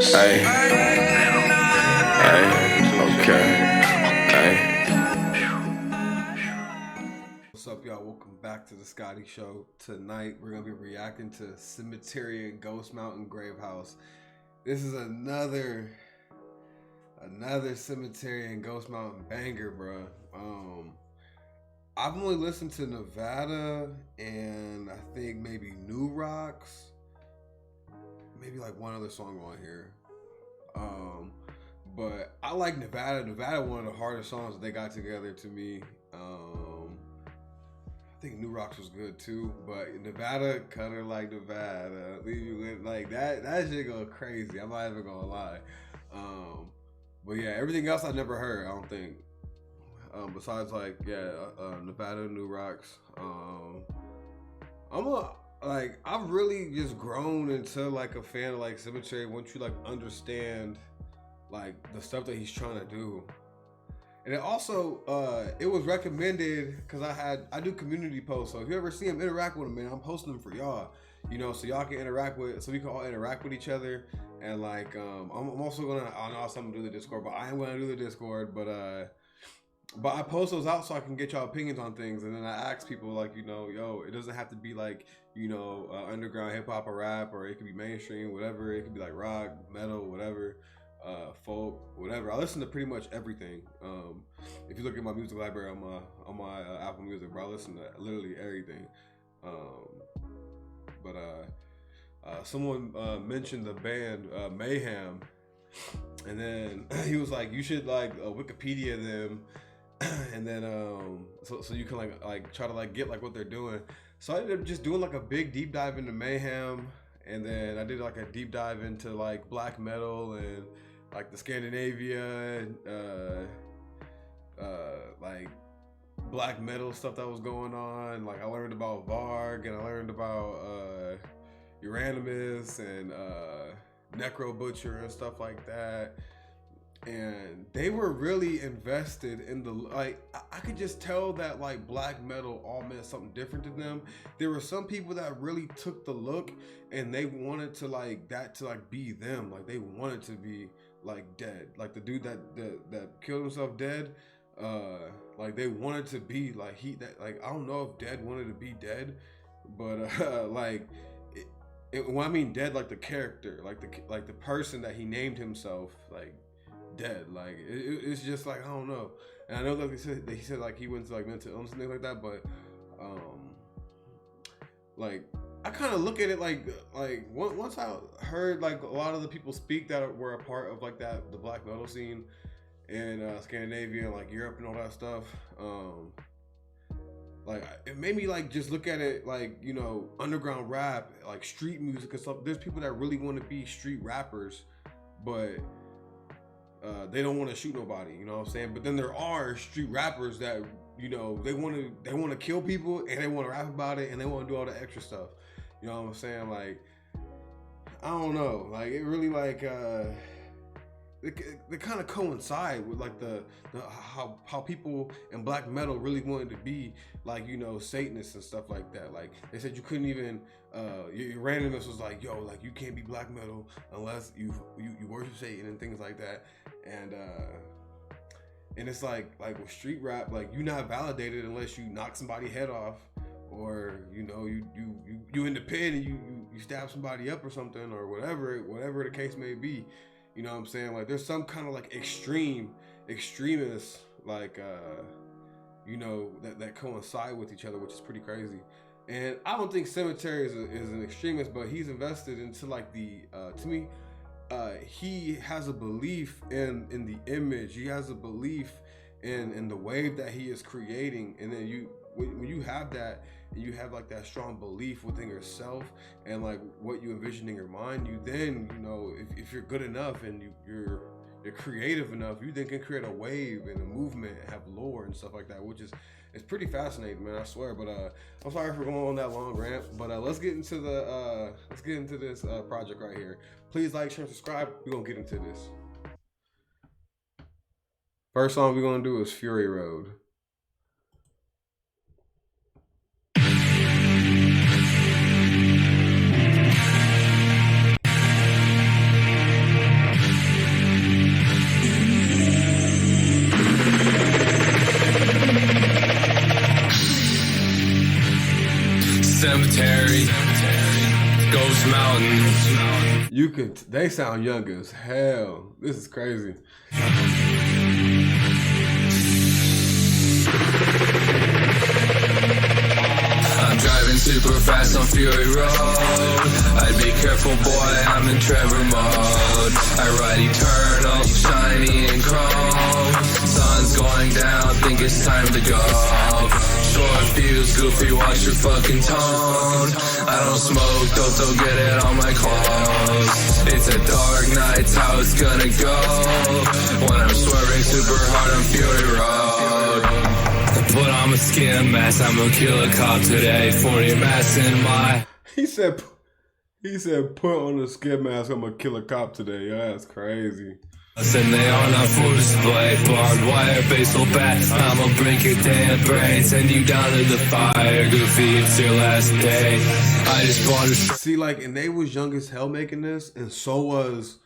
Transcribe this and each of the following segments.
Hey, okay, hey. What's up, y'all? Welcome back to the Scotty Show. Tonight, we're gonna be reacting to Cemetery and Ghost Mountain Grave House. This is another Cemetery and Ghost Mountain banger, bro. I've only listened to Nevada and I think maybe New Rocks, maybe like one other song on here. But I like Nevada. Nevada, one of the hardest songs that they got together to me. I think New Rocks was good too, but Nevada, cut her like Nevada, leave you with like that. That shit go crazy. I'm not even gonna lie. But yeah, everything else I never heard. I don't think. Besides like Nevada, New Rocks. I've really just grown into like a fan of like Cemetery once you like understand like the stuff that he's trying to do. And it also it was recommended because I do community posts, so if you ever see him, interact with him, man. I'm posting them for y'all, so y'all can so we can all interact with each other. And like I'm also gonna, I know I'm gonna do the Discord, but I am gonna do the Discord, but I post those out so I can get y'all opinions on things. And then I ask people like, yo, it doesn't have to be like, underground hip hop or rap, or it could be mainstream, whatever. It could be like rock, metal, whatever, folk, whatever. I listen to pretty much everything. If you look at my music library on my Apple Music, bro, I listen to literally everything. Someone mentioned the band Mayhem, and then he was like, you should like Wikipedia them. And then so you can like try to like get like what they're doing. So I ended up just doing like a big deep dive into Mayhem, and then I did like a deep dive into like black metal and like the Scandinavia like black metal stuff that was going on. Like I learned about Varg, and I learned about Euronymous and Necro Butcher and stuff like that. And they were really invested in the, like, I could just tell that like black metal all meant something different to them. There were some people that really took the look and they wanted to like that to like be them. Like they wanted to be like Dead, like the dude that killed himself, Dead. Like they wanted to be like like I don't know if Dead wanted to be Dead, but when I mean Dead, like the character, like the person that he named himself, like Dead. Like it's just like I don't know. And I know that he said like he went to like mental illness and things like that, but like I kind of look at it like once I heard like a lot of the people speak that were a part of like the black metal scene in Scandinavia and like Europe and all that stuff, like it made me like just look at it like underground rap, like street music and stuff. There's people that really want to be street rappers, but they don't want to shoot nobody, you know what I'm saying? But then there are street rappers that they want to kill people, and they want to rap about it, and they want to do all the extra stuff. You know what I'm saying? Like I don't know, like it really like they kind of coincide with like the how people in black metal really wanted to be like Satanists and stuff like that. Like they said you couldn't even Euronymous was like, yo, like you can't be black metal unless you worship Satan and things like that. And it's like with street rap, like you're not validated unless you knock somebody's head off, or you in the pit and you stab somebody up or something, or whatever the case may be. You know what I'm saying? Like there's some kind of like extremists like that coincide with each other, which is pretty crazy. And I don't think Cemetery is an extremist, but he's invested into like to me, he has a belief in the image. He has a belief in the wave that he is creating. And then when you have that, and you have like that strong belief within yourself and like what you envision in your mind, you then if you're good enough and you're creative enough, you then can create a wave and a movement and have lore and stuff like that, which is it's pretty fascinating, man, I swear. But I'm sorry for going on that long rant, but let's get into this project right here. Please like, share, and subscribe. We're gonna get into this. First song we're gonna do is Fury Road. Cemetery, Ghost Mountain. You can. They sound young as hell. This is crazy. I'm driving super fast on Fury Road. I'd be careful, boy, I'm in Trevor mode. I ride eternal, shiny and chrome. Sun's going down, think it's time to go. Short fuse, goofy, watch your fucking tone. I don't smoke, don't get it on my clothes. It's a dark night, it's how it's gonna go. When I'm swerving super hard on Fury Road. Put on my skin mask, I'm gonna kill a cop today. 40 masks in my... He said, put on the skin mask, I'm gonna kill a cop today. Yeah, that's crazy. And they are not full display. Barbed wire, baseball bat. I'ma break your damn brain. Send you down to the fire. Goofy, it's your last day. I just bought a... See, like, and they was young as hell making this, and so was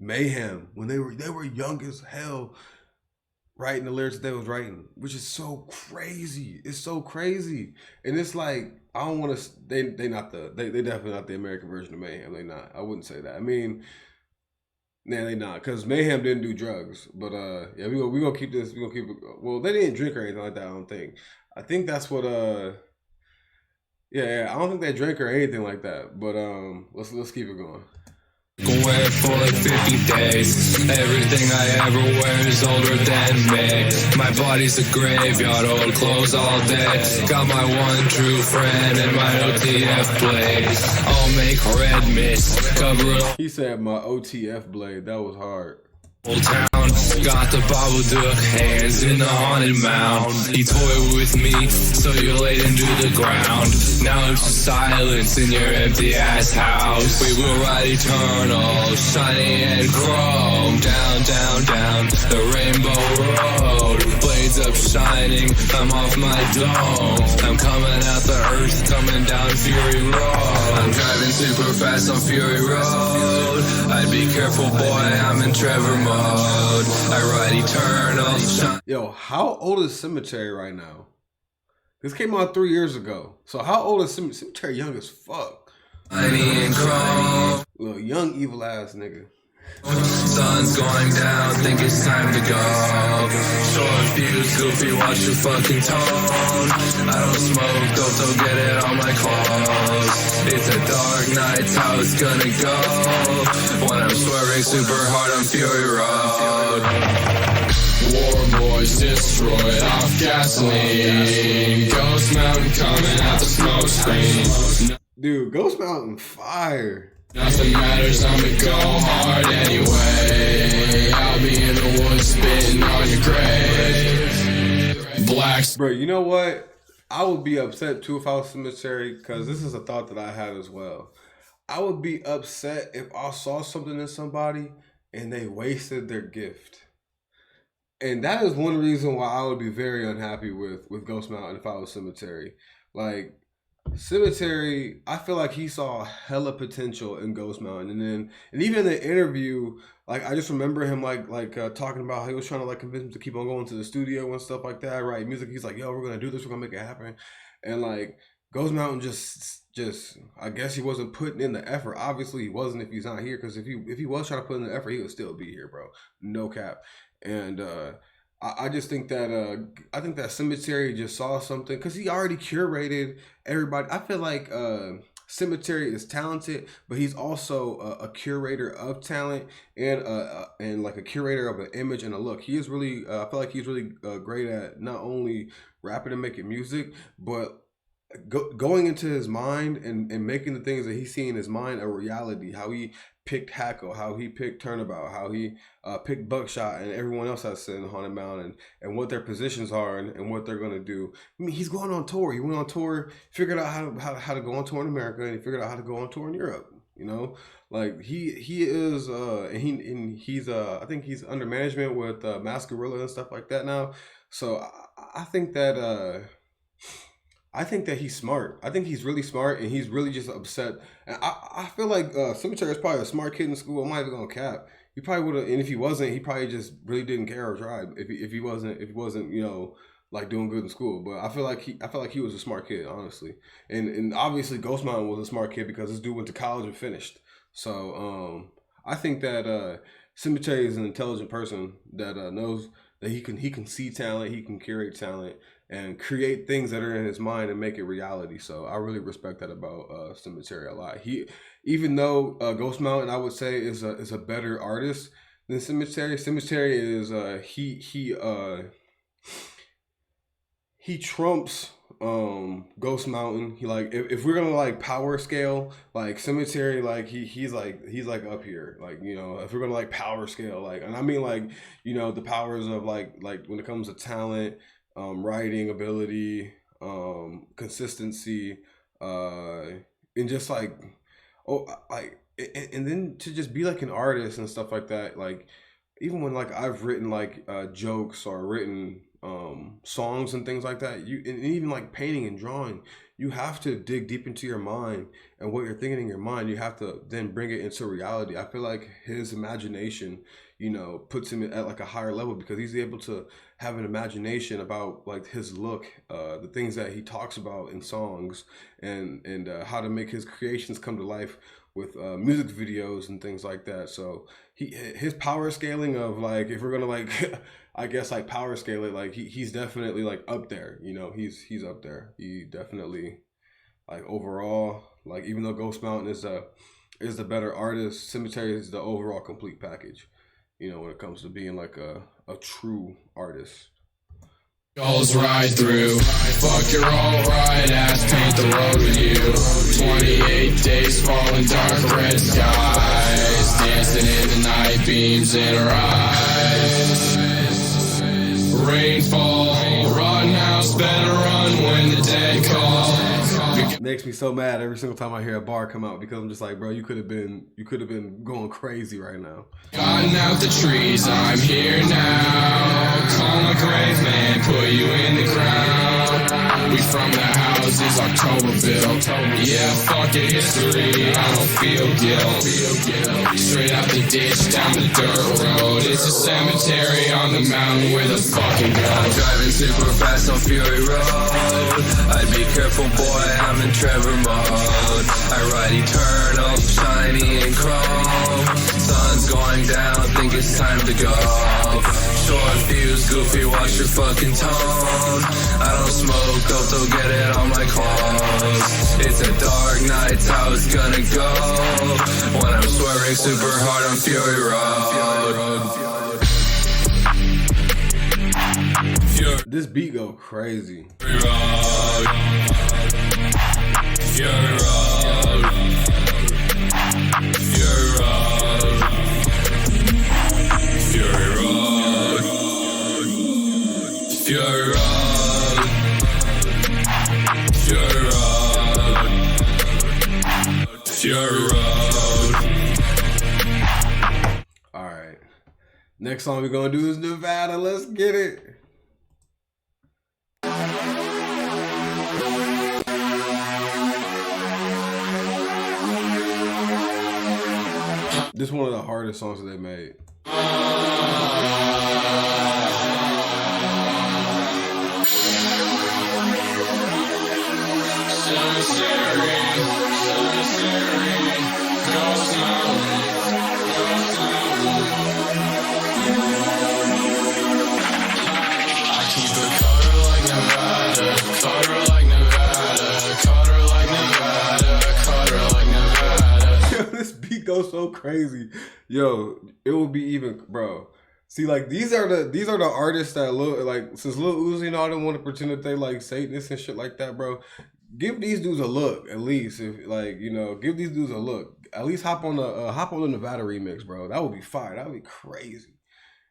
Mayhem. When they were young as hell writing the lyrics that they was writing, which is so crazy. It's so crazy. And it's like, I don't want to, they definitely not the American version of Mayhem. They not. I wouldn't say that. I mean, nah, they not, because Mayhem didn't do drugs. But yeah, we gonna keep this, we gonna keep it. Well, they didn't drink or anything like that, I don't think. I think that's what yeah, I don't think they drank or anything like that. But let's keep it going. Wear it for like 50 days. Everything I ever wear is older than me. My body's a graveyard, old clothes all day. Got my one true friend and my OTF blade. I'll make red mist, cover it. He said my OTF blade. That was hard. Old town, got the Babadook, hands in the haunted mound. He toyed with me, so you laid into the ground. Now it's just silence in your empty ass house. We will ride eternal, shiny and chrome. Down, down, down the rainbow road. Blades up shining, I'm off my dome. I'm coming out the earth, coming down Fury Road. I'm driving super fast on Fury Road. I'd be careful, boy, I'm in Trevor mode. I ride eternal. Yo, how old is Cemetery right now? This came out 3 years ago. So how old is Cemetery? Young as fuck. Little young evil ass nigga. Sun's going down, think it's time to go. Short fuse, goofy, watch your fucking tone. I don't smoke, don't get it on my clothes. It's a dark night, it's how it's gonna go. When I'm swerving super hard on Fury Road. War boys destroyed off gasoline. Ghost Mountain coming out the smoke screen. Dude, Ghost Mountain fire. Nothing matters, I'ma go hard anyway. I'll be in the woods spitting on your grave. Blacks. Bro, you know what? I would be upset too if I was Cemetery, because this is a thought that I had as well. I would be upset if I saw something in somebody and they wasted their gift. And that is one reason why I would be very unhappy with Ghost Mountain if I was Cemetery. Like, Cemetery, I feel like he saw hella potential in Ghost Mountain, and even in the interview, like I just remember him like talking about how he was trying to like convince him to keep on going to the studio and stuff like that, right? Music, he's like, yo, we're gonna do this, we're gonna make it happen, and like Ghost Mountain just I guess he wasn't putting in the effort. Obviously, he wasn't if he's not here, because if he was trying to put in the effort, he would still be here, bro. No cap. And I just think that Cemetery just saw something, because he already curated everybody. I feel like Cemetery is talented, but he's also a curator of talent and like a curator of an image and a look. He is really I feel like he's really great at not only rapping and making music, but going into his mind and making the things that he see in his mind a reality. How he picked Hackle, how he picked Turnabout, how he picked Buckshot and everyone else that's in Haunted Mountain, and what their positions are and what they're gonna do. I mean, he's going on tour. He went on tour, figured out how to go on tour in America, and he figured out how to go on tour in Europe. You know, like he is and he's I think he's under management with Masquerilla and stuff like that now. So I think that he's smart. I think he's really smart, and he's really just upset. And I feel like Cemetery is probably a smart kid in school. I'm not even gonna cap. He probably would have, and if he wasn't, he probably just really didn't care or tried. If he wasn't, you know, like doing good in school. But I feel like he was a smart kid, honestly. And obviously Ghost Mountain was a smart kid because this dude went to college and finished. So I think that Cemetery is an intelligent person that knows that he can see talent, he can curate talent, and create things that are in his mind and make it reality. So I really respect that about Cemetery a lot. Even though Ghost Mountain, I would say, is a better artist than Cemetery. Cemetery is he trumps Ghost Mountain. He like if we're gonna like power scale, like Cemetery, like he's like up here. Like, you know, if we're gonna like power scale, like, and I mean like, you know, the powers of like when it comes to talent, writing ability, consistency, and just like and then to just be like an artist and stuff like that. Like even when like I've written like jokes or written songs and things like that, and even like painting and drawing, you have to dig deep into your mind and what you're thinking in your mind. You have to then bring it into reality. I feel like his imagination, you know, puts him at like a higher level because he's able to have an imagination about like his look, the things that he talks about in songs, and how to make his creations come to life with music videos and things like that. So his power scaling of like, if we're gonna like I guess like power scale it, like he's definitely like up there, you know, he's up there. He definitely, like, overall, like, even though Ghost Mountain is the better artist, Cemetery is the overall complete package, you know, when it comes to being like a true artist. Goes right through. Fuck your alright ass, paint the road with you. 28 days falling, dark red skies, dancing in the night, beams in her eyes. Rainfall, rotten house, better run when the dead call. Makes me so mad every single time I hear a bar come out because I'm just like, bro, you could have been going crazy right now. Gotten out the trees, I'm here now. Call my grave man, put you in the ground. We from the houses, Octoberville. Yeah, fuck it, history, I don't feel guilt. Straight out the ditch, down the dirt road. It's a cemetery on the mountain where the fucking go. I'm driving super fast on Fury Road. I'd be careful, boy, I'm in Trevor mode. I ride eternal, shiny and chrome. Sun's going down, think it's time to go. Short fuse, goofy, watch your fucking tone. I don't smoke dope, so get it on my clothes. It's a dark night, it's how it's gonna go. When I'm swerving super hard on Fury Road. This beat go crazy. Fury Road. Fury Road. Fury Road. Fury Road. Fury Road. Fury Road. Fury Road. All right. Next song we're gonna do is Nevada. Let's get it. This is one of the hardest songs that they made. This beat goes so crazy. Yo, it will be even, bro. See, like, these are the artists that look like, since Lil Uzi and all them want to pretend that they like Satanists and shit like that, bro. Give these dudes a look, at least. If, like, you know, give these dudes a look. At least hop on the Nevada remix, bro. That would be fire. That would be crazy.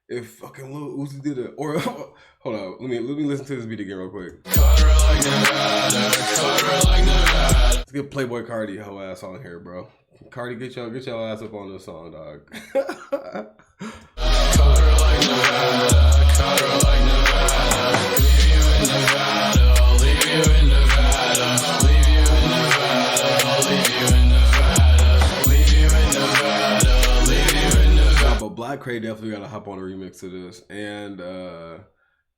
If fucking Lil Uzi did it, or hold on, let me listen to this beat again real quick. Like Nevada, like Nevada. Let's get Playboy Cardi hoe ass on here, bro. Cardi, get your ass up on this song, dog. Cut her like Nevada, cut her like Nevada. Leave you in Nevada, leave you in Nevada. Leave you in Nevada, leave you in Nevada. Leave you in Nevada, leave you in Nevada. But Black Cray definitely gotta hop on a remix to this, and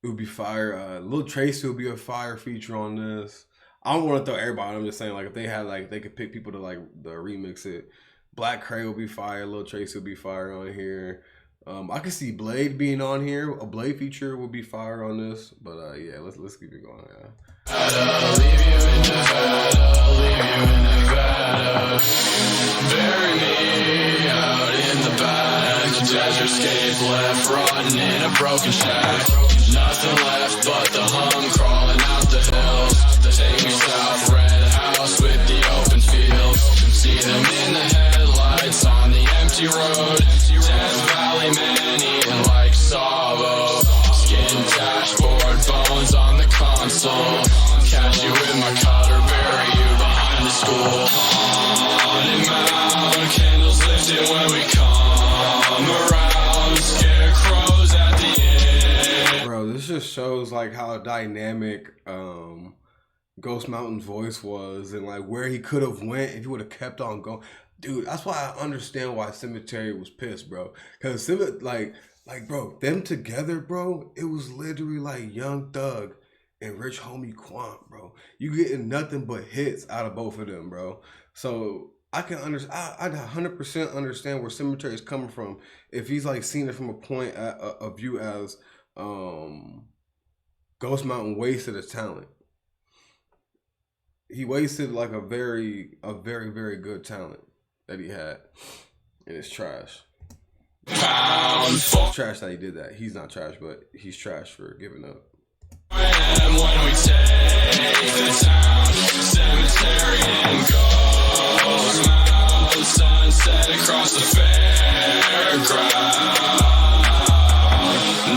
It would be fire. Lil Tracy would be a fire feature on this. I don't want to throw everybody. I'm just saying, like, if they had, like, they could pick people to, like, the remix it. Black Cray will be fire. Lil Tracy will be fire on here. I could see Blade being on here. A Blade feature would be fire on this. But yeah, let's keep it going. Yeah. Leave you in Nevada, leave you in Nevada. Bury me out in the back. Desertscape left, rotting in a broken shack. Nothing left but the hum crawling out the hills. Take me south, red house with the open field. See them in the headlights on the empty road. Death Valley man eating like Savo. Skin dashboard, bones on the console. Catch you with my cutter, bury you behind the school. Haunted mound, candles lifted when we come around. Scarecrows at the end. Bro, this just shows like how dynamic Ghost Mountain's voice was, and like where he could have went if he would have kept on going. Dude, that's why I understand why Cemetery was pissed, bro. Cause like bro, them together, bro, it was literally like Young Thug and Rich Homie Quant, bro. You getting nothing but hits out of both of them, bro. So I can understand. I 100% understand where Cemetery is coming from. If he's like seeing it from a point of view as Ghost Mountain wasted his talent. He wasted like a very good talent that he had, and it's trash. It's trash that he did that. He's not trash, but he's trash for giving up. When we take the town, cemetery and Ghost Mountain, sunset across the fairground.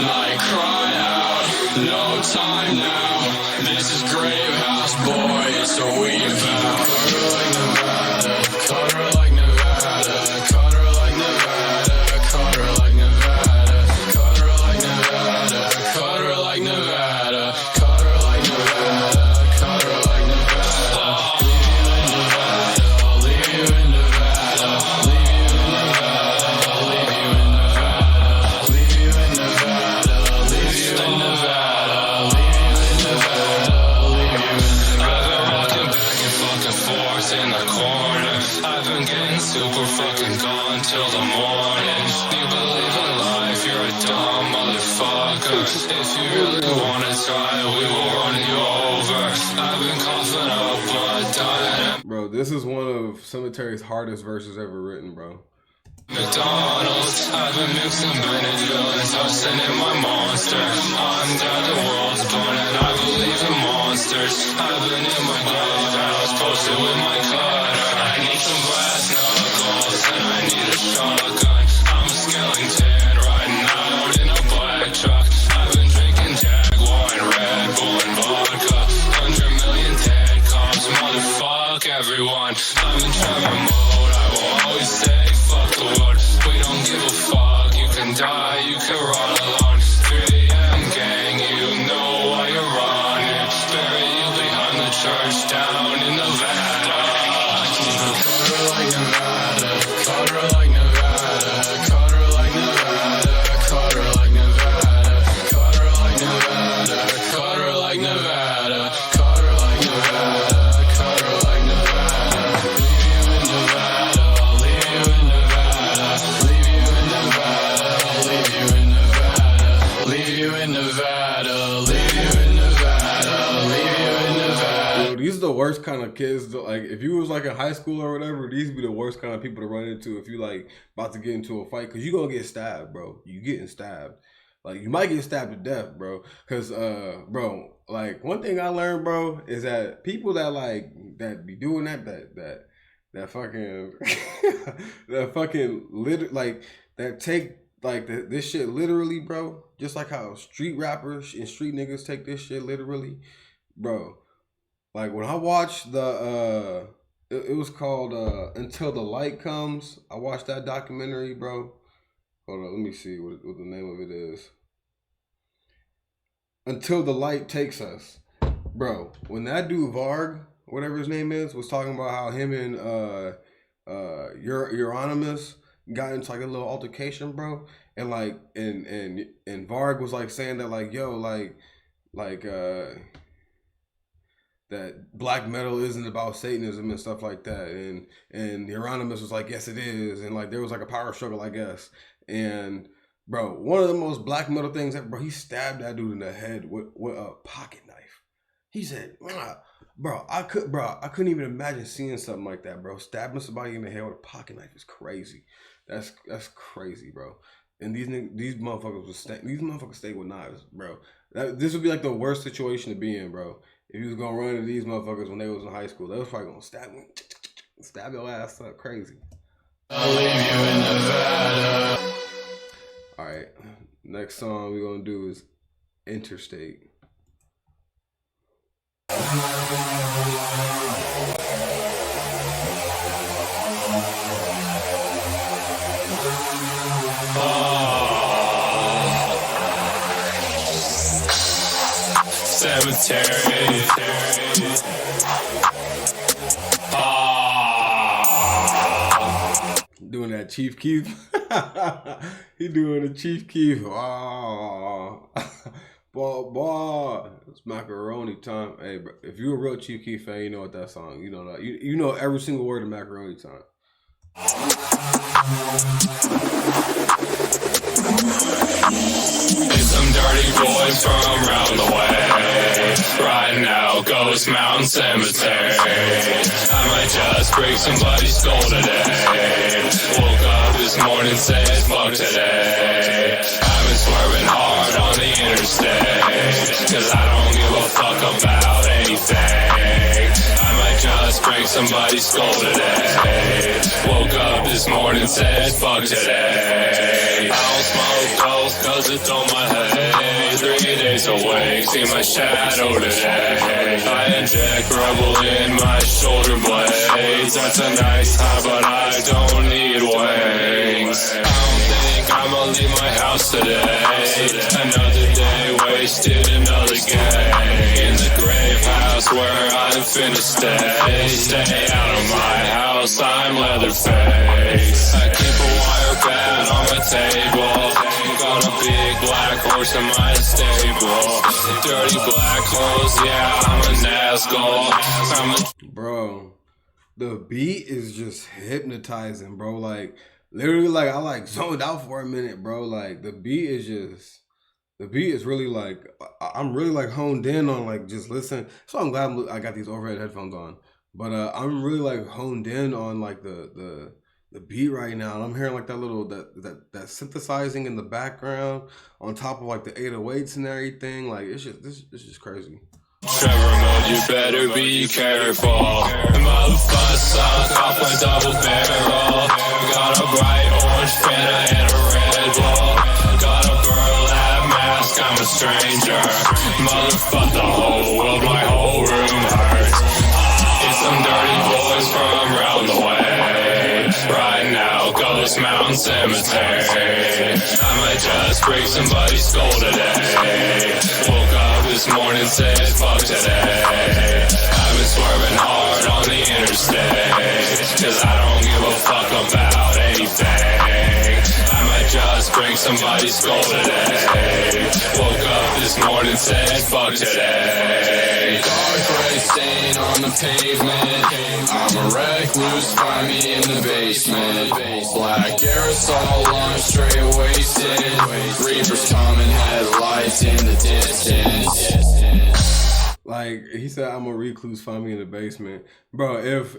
Night cry out, no time now. This is Grave House, boy, so we vow. Cutter like Nevada, cutter like Nevada, cutter like Nevada, cutter like Nevada, cutter like Nevada, cutter like Nevada, cutter like Nevada. Leave you in Nevada, leave you in Nevada, leave you in Nevada, leave you in Nevada, leave you in Nevada, leave you in Nevada, leave you in Nevada. I've been rocking back and fucking forth in the corner. I've been getting super fucking gone till the morning. You believe in life, you're a dumb motherfucker. If you really wanna try, we will run you over. I've been coughing up blood, dying. Bro, this is one of Cemetery's hardest verses ever written, bro. McDonald's, I've been mixing Benadryl and toasting in my monster. I'm dead, the world's burning, I believe in monsters. I've been in my grave house, posted with my cutter. I need some brass knuckles and I need a shotgun. I'm a skeleton riding out in a black truck. I've been drinking Jaguar and Red Bull and vodka. 100 million dead cops, motherfuck everyone. I'm in Trevor mode, I will always say fuck the world. We don't give a fuck, you can die, you can run alone. 3 AM gang, you know why you're running. Bury you behind the church down in Nevada. Cutter like Nevada, cutter like Nevada, cutter like Nevada, cutter like Nevada, cutter like Nevada, cutter like Nevada, cutter like Nevada, cutter like Nevada. Leave you in Nevada, leave you in Nevada, leave you in Nevada, leave you in Nevada, leave you in Nevada, leave you in Nevada. Yo, these are the worst kind of kids. Like, if you was like in high school or whatever, these would be the worst kind of people to run into if you like about to get into a fight, because you gonna get stabbed, bro. You getting stabbed. Like, you might get stabbed to death, bro. Because, bro, like, one thing I learned, bro, is that people that like that be doing that fucking that fucking like that take like this shit literally, bro. Just like how street rappers and street niggas take this shit literally, bro. Like, when I watched the it was called Until the Light Comes. I watched that documentary, bro. Hold on, let me see what the name of it is. Until the Light Takes Us. Bro, when that dude Varg, whatever his name is, was talking about how him and Euronymous, got into like a little altercation, bro, and like and Varg was like saying that like yo like that black metal isn't about Satanism and stuff like that, and Hieronymus was like, yes it is, and like there was like a power struggle, I guess, and bro, one of the most black metal things that, bro, he stabbed that dude in the head with a pocket knife. He said, bro, I couldn't even imagine seeing something like that, bro. Stabbing somebody in the head with a pocket knife is crazy. That's crazy, bro. And these motherfuckers stay with knives, bro. This would be like the worst situation to be in, bro. If you was gonna run into these motherfuckers when they was in high school, they was probably gonna stab your ass up crazy. I'll leave you in Nevada. All right, next song we're gonna do is Interstate. Cemetery. Doing that Chief Keef. He doing the Chief Keef. Boy, it's macaroni time. Hey, bro, if you're a real Chief Keef fan, you know what that song. You know that. You know every single word of macaroni time. It's some dirty boys from around the way. Right now, Ghost Mountain Cemetery. I might just break somebody's skull today. Woke up this morning, said fuck today. I've been swerving hard on the interstate, cause I don't give a fuck about anything. I might just break somebody's skull today. Woke up this morning, said fuck today. I don't smoke ghosts cause it's on my head. 3 days awake, see my shadow today. I inject rubble in my shoulder blades. That's a nice high, but I don't need wings. I don't think I'ma leave my house today. Another day wasted, another game. In the grave house where I'm finna stay. Stay out of my house, I'm Leatherface. I keep a wire bat on my table. Got a big black horse in my stable. Dirty black clothes, yeah, I'm a Nazgul. Bro, the beat is just hypnotizing, bro. Like, literally, like, I like zoned out for a minute, bro. Like, the beat is really like, I'm really like honed in on like just listen. So I'm glad I got these overhead headphones on. But I'm really like honed in on like the beat right now, and I'm hearing like that little that synthesizing in the background on top of like the 808s and everything. Like it's just crazy. Trevor mode, you better be careful. Motherfucker suck off my double barrel. Got a bright orange Fanta and a Red Bull. Got a burlap mask, I'm a stranger. Motherfuck the whole world, my whole room hurts. It's some dirty boys from around the way. Right now, Ghost Mountain Cemetery. I might just break somebody's skull today. Woke up this morning, said fuck today. I've been swerving hard on the interstate, cause I don't give a fuck about anything. I might just break somebody's skull today. Woke up this morning, said fuck today. Dark gray stain on the pavement. I'm a recluse, find me in the basement. Black aerosol, I'm straight wasted. Reapers coming, headlights in the distance. Like he said, I'm a recluse, find me in the basement, bro. If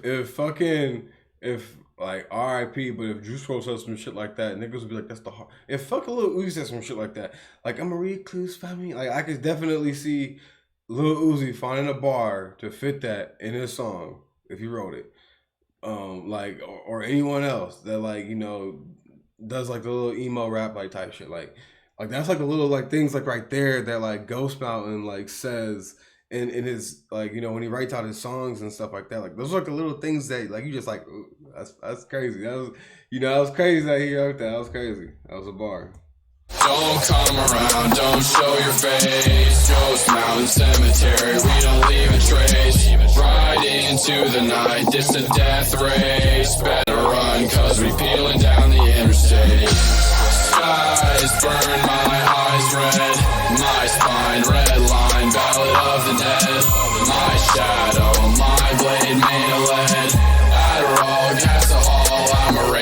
like R.I.P. But if Juice WRLD says some shit like that, niggas would be like, that's the hard. If fucking Lil Uzi says some shit like that, like I'm a recluse, find me. Like I could definitely see Lil Uzi finding a bar to fit that in his song if he wrote it. Like or anyone else that like, you know, does like the little emo rap like type shit. Like that's like the little like things like right there that like Ghost Mountain like says in his like, you know, when he writes out his songs and stuff like that. Like those are like the little things that like you just like, ooh, that's crazy. That was, you know, that was crazy that he wrote that. That was crazy. That was a bar. Don't come around, don't show your face. Ghost Mountain Cemetery, we don't leave a trace. Ride into the night, this a death race. Better run, cause we peeling down the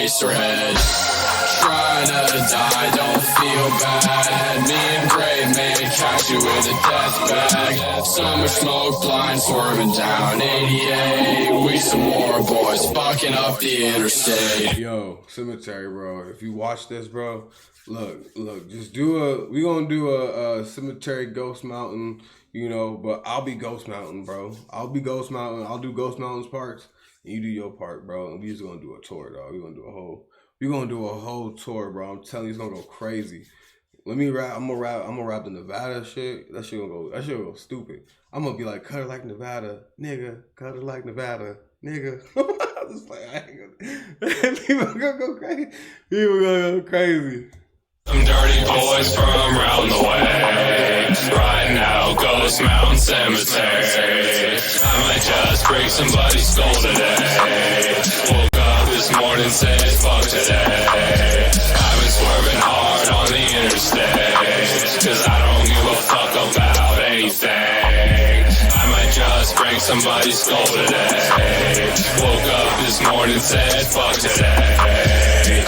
Eraserhead. Trying to die, don't feel bad. Me and Gray may catch you with a death bag. Summer smoke, blind swerving down 88. We some more boys fucking up the interstate. Yo, Cemetery, bro. If you watch this, bro, look, just we gonna do a Cemetery Ghost Mountain, you know, but I'll be Ghost Mountain, bro. I'll be Ghost Mountain. I'll do Ghost Mountain's parts, and you do your part, bro. And we just gonna do a tour, dog. We're gonna do a whole tour, bro. I'm telling you, it's gonna go crazy. Let me rap. I'm gonna rap the Nevada shit. That shit gonna go stupid. I'm gonna be like, cut it like Nevada, nigga. Cut it like Nevada, nigga. I'm just like, I ain't gonna. People gonna go crazy. People gonna go crazy. Some dirty boys from around the way. Right now, Ghost Mountain Cemetery. I might just break somebody's skull today. Woke up this morning, said fuck today. I've been swerving hard on the interstate, cause I don't give a fuck about anything. I might just break somebody's skull today. Woke up this morning, said fuck today.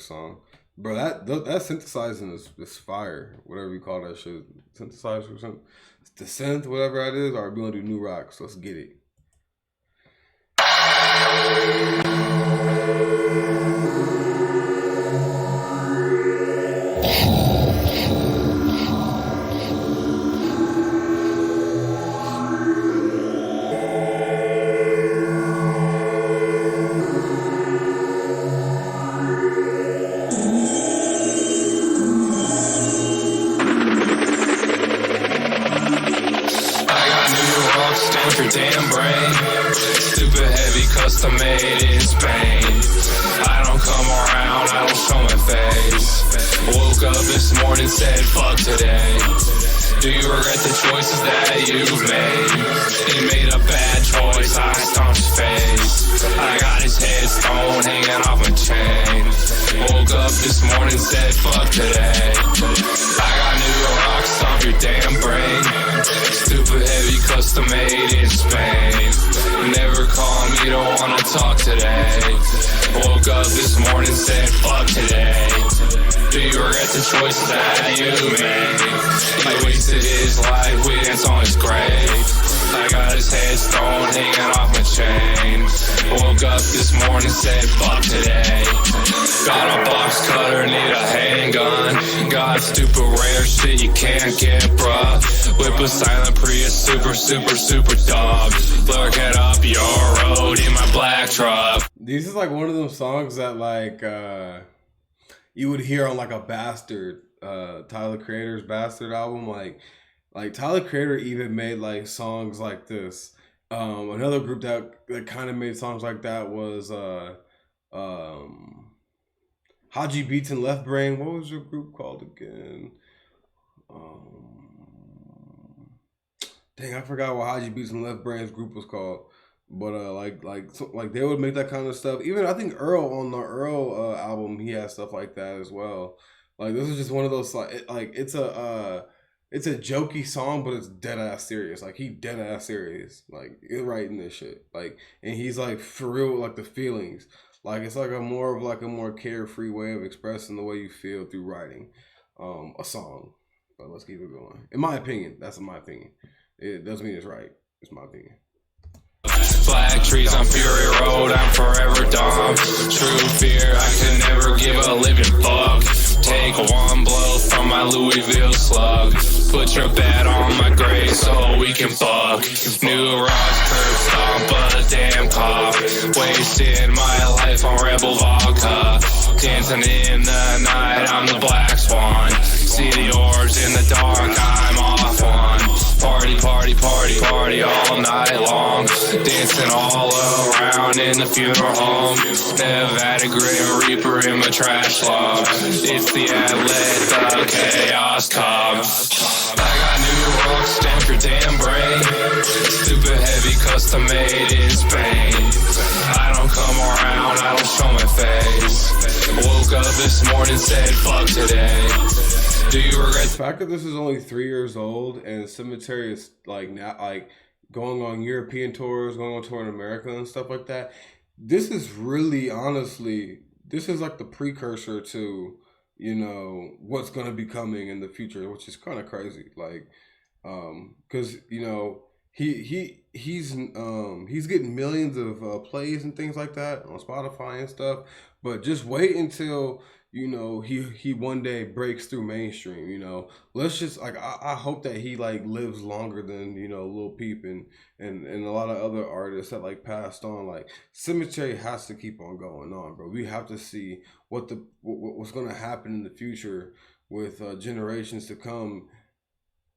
Song, bro. That synthesizing is fire. Whatever you call that shit, synthesizer or something. The synth, whatever that is. Alright, we gonna do new rock. So let's get it. Damn brain, stupid heavy, custom made in Spain. I don't come around, I don't show my face. Woke up this morning, said fuck today. Do you regret the choices that you've made? He made a bad choice, I stomped his face. I got his headstone hanging off my chain. Woke up this morning, said fuck today. I got new rocks, stomp your damn brain. Stupid heavy, custom made in Spain. Never call me, don't wanna talk today. Woke up this morning, said fuck today. Do you regret the choices that you made? He wasted his life, we dance on his grave. I got his headstone hanging off my chain. Woke up this morning, said fuck today. Got a box cutter, need a handgun. Got stupid rare shit you can't get, bruh. Whip a silent Prius, super dog. Look it up your road in my black truck. This is like one of those songs that like you would hear on like a Bastard, Tyler Creator's Bastard album. Like Tyler Creator even made like songs like this. Another group that kind of made songs like that was Haji Beats and Left Brain. What was your group called again? Dang, I forgot what Haji Beats and Left Brain's group was called. But like they would make that kind of stuff. Even I think Earl on the Earl album, he had stuff like that as well. Like this is just one of those it's a jokey song, but it's dead ass serious. Like he dead ass serious. Like he's writing this shit. Like, and he's like for real with like the feelings. Like it's like a more carefree way of expressing the way you feel through writing a song. But let's keep it going. In my opinion, that's my opinion. It doesn't mean it's right. It's my opinion. Black trees on Fury Road, I'm forever dumb. True fear, I could never give a living fuck. Take one blow from my Louisville slug. Put your bet on my grave so we can fuck. New rocks, curb stomp a damn cop. Wasting my life on Rebel vodka. Dancing in the night, I'm the black swan. See the orbs in the dark, I'm off one. Party all night long. Dancing all around in the funeral home. Nevada Grim Reaper in my trash log. It's the outlet, the chaos comes. I got new rocks, stamp your damn brain. Stupid heavy, custom made in Spain. I don't come around, I don't show my face. Woke up this morning, said fuck today. Do you regret the fact that this is only 3 years old and Cemetery is like now like going on European tours, going on tour in America and stuff like that? This is really, honestly, this is like the precursor to, you know, what's gonna be coming in the future, which is kind of crazy. Like, because you know he's getting millions of plays and things like that on Spotify and stuff. But just wait until, you know, he one day breaks through mainstream. You know, let's just like I hope that he like lives longer than, you know, Lil Peep and a lot of other artists that like passed on. Like Cemetery has to keep on going on, bro. We have to see what's gonna happen in the future with generations to come.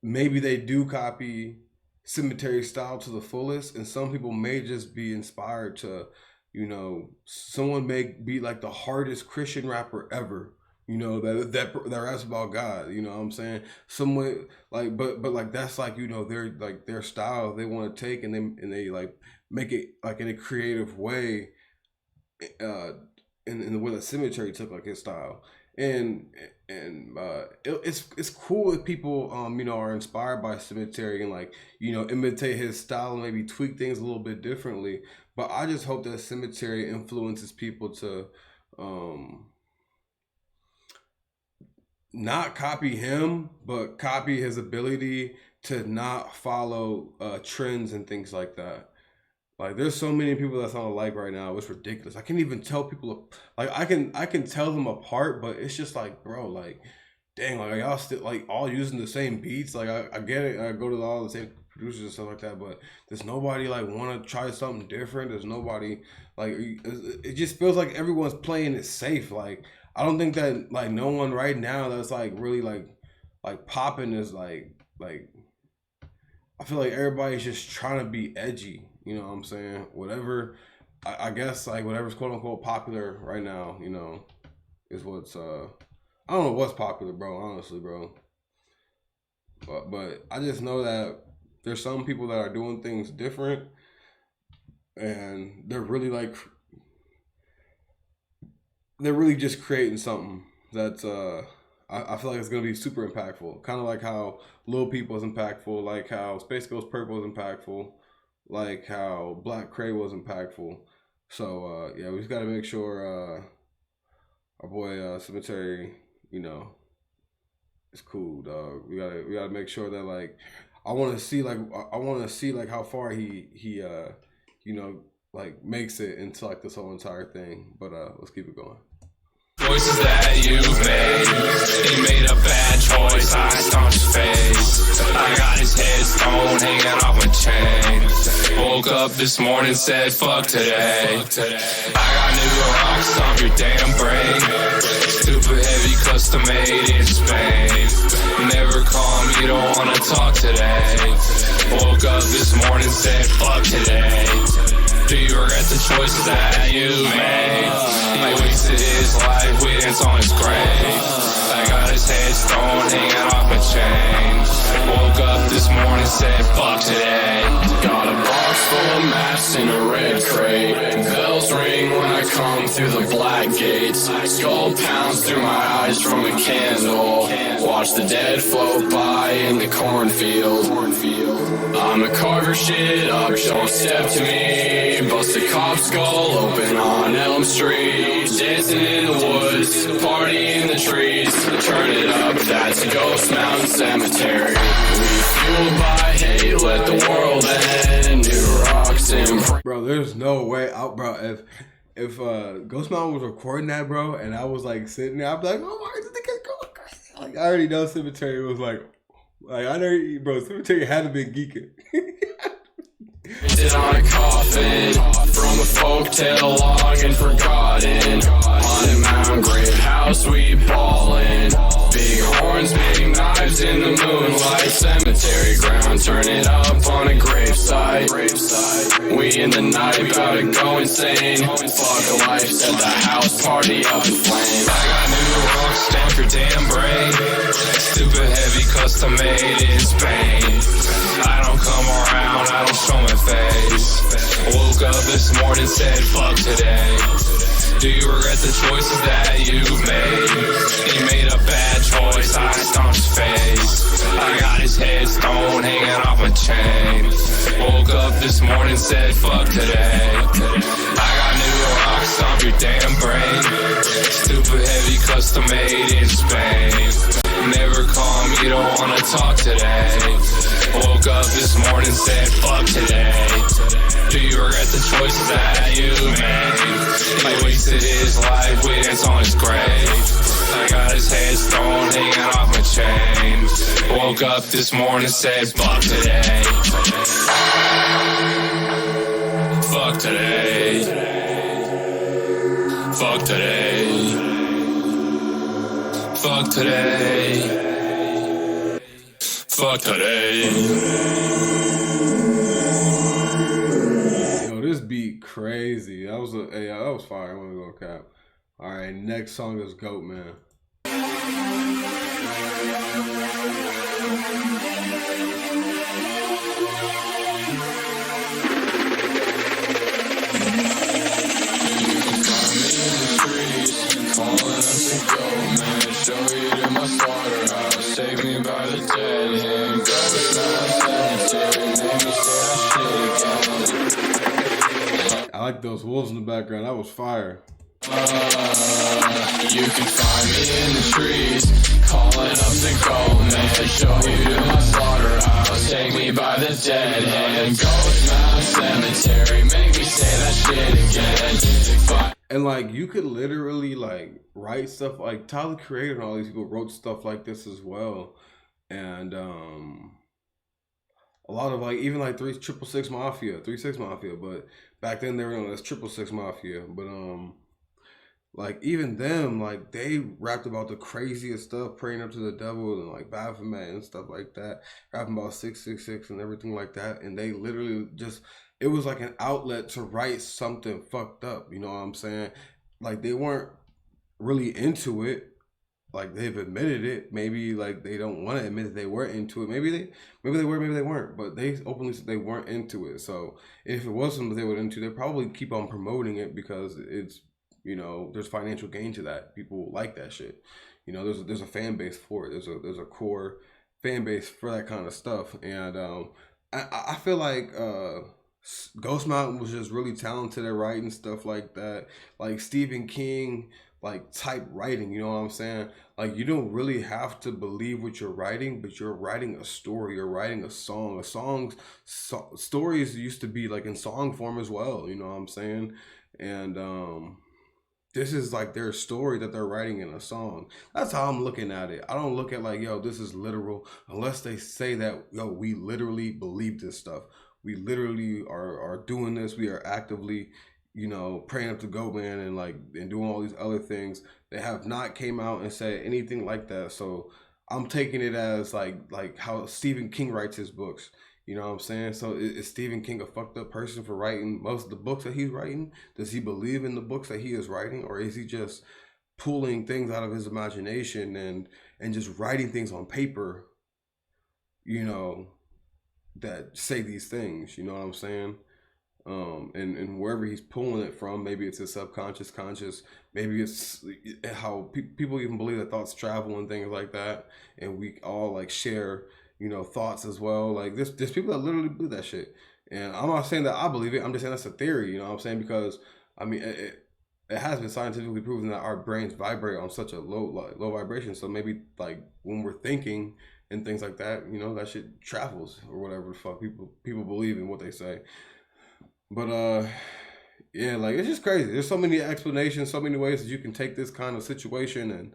Maybe they do copy Cemetery style to the fullest, and some people may just be inspired to, you know, someone may be like the hardest Christian rapper ever, you know, that raps about God, you know what I'm saying? Someone like, but like that's like, you know, their style they want to take, and they like make it like in a creative way, in the way that Cemetery took like his style. And it's cool if people you know, are inspired by Cemetery and like, you know, imitate his style and maybe tweak things a little bit differently. But I just hope that Cemetery influences people to not copy him, but copy his ability to not follow trends and things like that. Like, there's so many people that's on the like right now. It's ridiculous. I can't even tell people, like, I can tell them apart, but it's just like, bro, like, dang, like, y'all still like all using the same beats. Like, I get it. I go to all the same producers and stuff like that, but there's nobody like want to try something different. There's nobody like, it just feels like everyone's playing it safe. Like, I don't think that like no one right now that's like really like popping is like I feel like everybody's just trying to be edgy. You know what I'm saying? Whatever, I guess like whatever's quote unquote popular right now, you know, is what's I don't know what's popular, bro, honestly, bro. But I just know that there's some people that are doing things different, and they're really just creating something that's I feel like it's gonna be super impactful. Kind of like how Lil Peep was impactful, like how Space Ghost Purple was impactful, like how Black Cray was impactful. So yeah, we just gotta make sure our boy Cemetery, you know, is cool, dog. We gotta make sure that like I want to see like how far he you know, like makes it into like this whole entire thing. But let's keep it going. Choices that you made, he made a bad choice, I stomped his face. I got his headstone hanging off my chain. Woke up this morning, said fuck today. I got new rocks, stomp your damn brain. Super heavy, custom made in Spain. Never call me, don't wanna talk today. Woke up this morning, said fuck today. Do you regret the choices that you made? He wasted his life with ants on his grave. I got his headstone hanging off my chain. Woke up this morning, said fuck today. Got a box full of maps in a red crate. Bells ring when I come through the black gates. Skull pounds through my eyes from a candle. Watch the dead float by in the cornfield. I'ma carve your shit up, don't step to me. Bust a cop skull open on Elm Street. Dancing in the woods, party in the trees. Turn it up, that's Ghost Mountain Cemetery. We fueled by hate, let the world end. New rocks and bro, there's no way out, bro. If Ghost Mountain was recording that, bro, and I was like sitting there, I'd be like, oh my god, this nigga's going crazy. Like, I already know Cemetery was like I know, bro, Cemetery had to be geeking. Sit on a coffin from a folktale long and forgotten. Haunted mountain, great house, we ballin'. Big horns, big knives in the moonlight. Cemetery ground, turn it up on a gravesite. We in the night, about to go insane. Fuck life, set the house party up in flames. I got new rocks, stamp your damn brain. Super heavy, custom made in Spain. I don't come around, I don't show my face. Woke up this morning, said fuck today. Do you regret the choices that you made. He made a bad choice, I stomped his face. I got his headstone hanging off my chain. Woke up this morning, said fuck today. I got new rocks off your damn brain. Stupid heavy, custom made in Spain. Never call me, don't wanna talk today. Woke up this morning, said fuck today. Do you regret the choices that you made? He wasted his life, we dance on his grave. I got his headstone hanging off my chain. Woke up this morning, said fuck today. Fuck today. Fuck today. Fuck today. Fuck today. Yo, this beat crazy. That was fire. I want to go cap. All right, next song is Goat Man. Show you to my slaughterhouse, take me by the dead hand. Go to cemetery, make me say that shit again. I like those wolves in the background. That was fire. You can find me in the trees, calling up the gold man. Show you to my slaughterhouse, take me by the dead hand. Go to cemetery, make me say that shit again. And like you could literally like write stuff like Tyler Creator and all these people wrote stuff like this as well. And a lot of like even like 3 Mafia, but back then they were known as 666 Mafia. But like even them, like they rapped about the craziest stuff, praying up to the devil and like Baphomet and stuff like that, rapping about 666 and everything like that. And they literally just, it was like an outlet to write something fucked up, you know what I'm saying? Like they weren't really into it. Like they've admitted it. Maybe like they don't want to admit that they weren't into it. Maybe they were, maybe they weren't. But they openly said they weren't into it. So if it was something they were into, they'd probably keep on promoting it because it's, you know, there's financial gain to that. People like that shit. You know, there's a fan base for it. There's a core fan base for that kind of stuff. And I feel like Ghost Mountain was just really talented at writing stuff like that, like Stephen King like type writing, you know what I'm saying? Like you don't really have to believe what you're writing, but you're writing a story, you're writing a song. Stories used to be like in song form as well, you know what I'm saying? And this is like their story that they're writing in a song. That's how I'm looking at it. I don't look at like, yo, this is literal, unless they say that, yo, we literally believe this stuff. We literally are doing this. We are actively, you know, praying up to Goat Man and doing all these other things. They have not came out and said anything like that. So I'm taking it as like how Stephen King writes his books. You know what I'm saying? So is Stephen King a fucked up person for writing most of the books that he's writing? Does he believe in the books that he is writing? Or is he just pulling things out of his imagination and just writing things on paper, you know, that say these things, you know what I'm saying? And wherever he's pulling it from, maybe it's his subconscious, conscious, maybe it's how people even believe that thoughts travel and things like that, and we all like share, you know, thoughts as well. Like there's people that literally believe that shit, and I'm not saying that I believe it. I'm just saying that's a theory, you know what I'm saying? Because I mean, it has been scientifically proven that our brains vibrate on such a low vibration. So maybe like when we're thinking and things like that, you know, that shit travels or whatever the fuck people believe in what they say. But yeah, like it's just crazy. There's so many explanations, so many ways that you can take this kind of situation and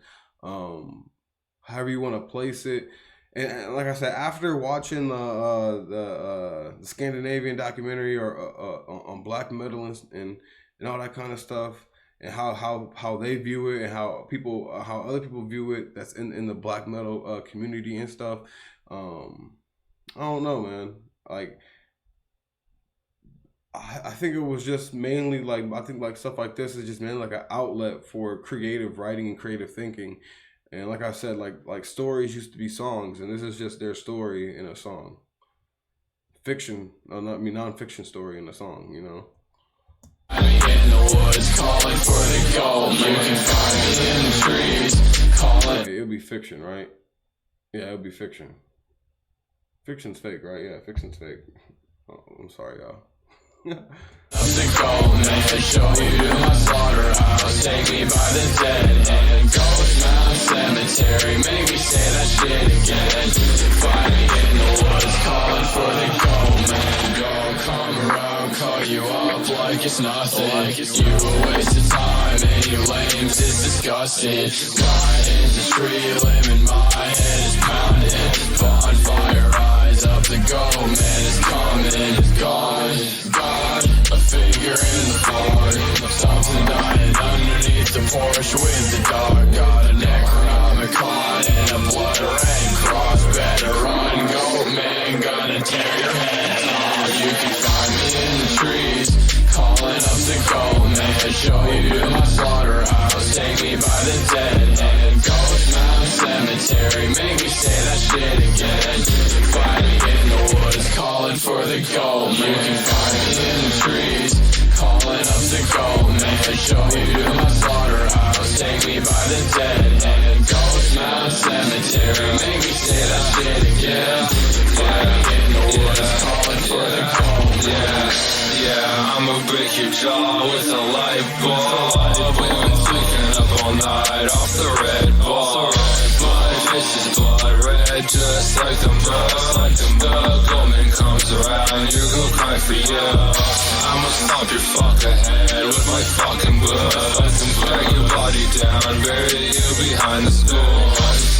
however you want to place it. And like I said, after watching the Scandinavian documentary or on black metal and all that kind of stuff, and how they view it and how other people view it that's in the black metal community and stuff, I don't know, man. Like I think it was just mainly like, I think like stuff like this is just mainly like an outlet for creative writing and creative thinking. And like I said, like stories used to be songs, and this is just their story in a song. Non-fiction story in a song, you know. I'm in the woods calling for the gold. You be fiction, right? Yeah, it would be fiction. Fiction's fake, right? Yeah, fiction's fake. Oh, I'm sorry, y'all. The gold man, show you to my slaughterhouse. Take me by the dead hand. Ghost Mountain Cemetery, make me say that shit again. Find me in the woods, calling for the gold man. Go, come around, call you up like it's nothing. You a waste of time, and you lames is disgusting. Flying into tree limb and my head is pounding. Bonfire eyes up, the gold man is coming. Gone, gone, a figure in the fog. Something dying underneath the porch with the dog. Got a Necronomicon and a blood red cross. Better run, goat man, gonna tear your head off. You can find me in the trees, calling up the gold man. Show you to my slaughterhouse, take me by the dead hand. Ghost Mountain Cemetery, make me say that shit again. Find me in the woods, calling for the gold man. You can find me in the trees, calling up the gold man. Show you to my slaughterhouse, take me by the dead hand. Ghost Mountain Cemetery, make me say that shit again. Find me in the woods, calling for the gold man. Yeah, I'ma break your jaw with a light bulb. We've been tweaking up all night off the red ball. My face is blood red, just like the mud. The goldman comes around, you go cry for you. I'ma stomp your fucking head with my fucking blood. Drag your body down, bury you behind the school.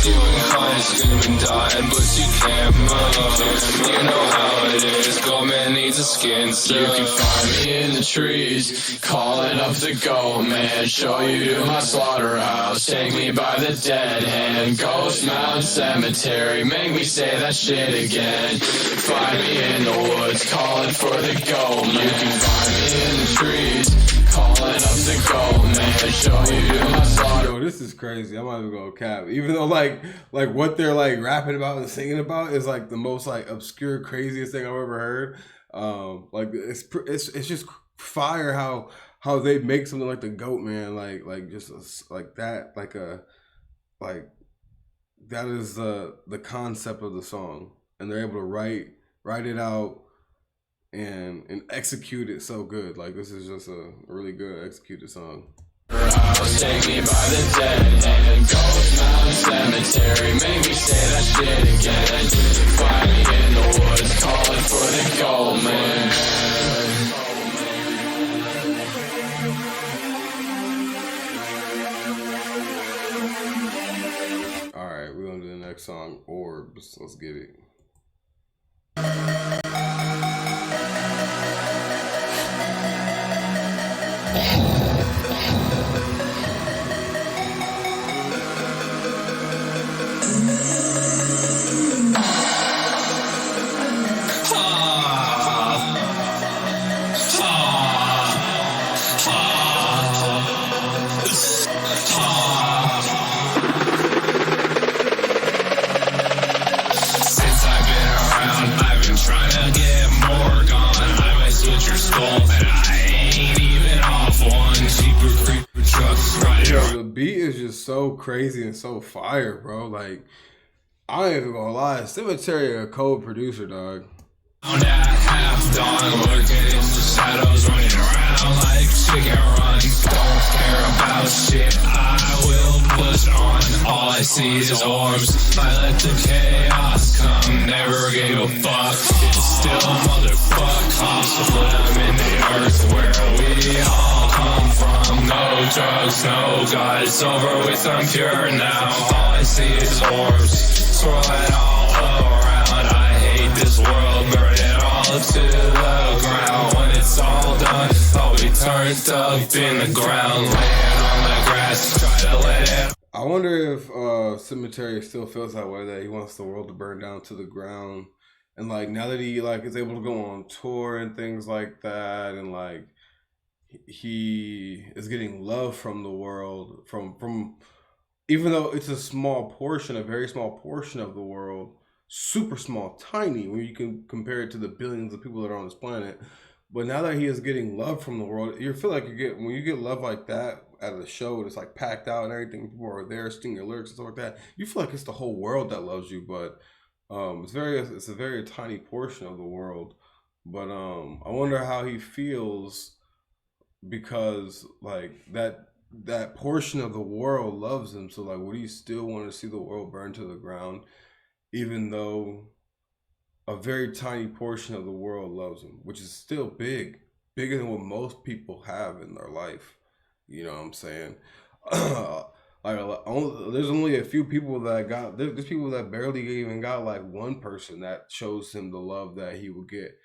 You been crying, screaming, dying, but you can't move. You know how it is, goldman needs a skin suit. You can find me in the trees, calling up the gold man. Show you to my slaughterhouse, take me by the dead hand. Ghost Mountain Cemetery, make me say that shit again. Find me in the woods, calling for the gold man. You can find me in the trees, calling up the gold man. Show you to my slaughterhouse. Yo, this is crazy. I'm not even gonna cap. Even though like what they're like rapping about and singing about is like the most like obscure, craziest thing I've ever heard. Like it's just fire how they make something like the Goat Man like just like that like that is the concept of the song, and they're able to write it out and execute it so good. Like this is just a really good executed song. Take me by the dead hand. Ghost Mountain Cemetery, make me say that shit again. Find me in the woods, calling for the gold man. Alright, we're gonna do the next song, Orbs. Let's get it. The beat is just so crazy and so fire, bro. Like, I ain't even gonna lie, Cemetery a cold producer, dog. On that half dawn, lurking in the shadows, running around like chicken run. Don't care about shit, I will push on. All I see is orbs, I let the chaos come. Never gave a fuck, it's still motherfuck. Put them in the earth where we all come from. No drugs, no God, it's over with, I'm pure now. All I see is orbs, swirling all around. I hate this world, burn it all to the ground. When it's all done, I'll be turned up in the ground, laying on the grass, try to let it. I wonder if Cemetery still feels that way, that he wants the world to burn down to the ground. And like now that he like is able to go on tour and things like that, and like he is getting love from the world, from even though it's a small portion, a very small portion of the world, super small, tiny when you can compare it to the billions of people that are on this planet. But now that he is getting love from the world, you feel like when you get love like that, at a show that's like packed out and everything, people are there singing your lyrics and stuff like that, you feel like it's the whole world that loves you. But it's a very tiny portion of the world. But I wonder how he feels, because like that portion of the world loves him. So like, would he still want to see the world burn to the ground, even though a very tiny portion of the world loves him, which is still bigger than what most people have in their life. You know what I'm saying? There's only a few people that got, there's people that barely even got like one person that shows him the love that he would get,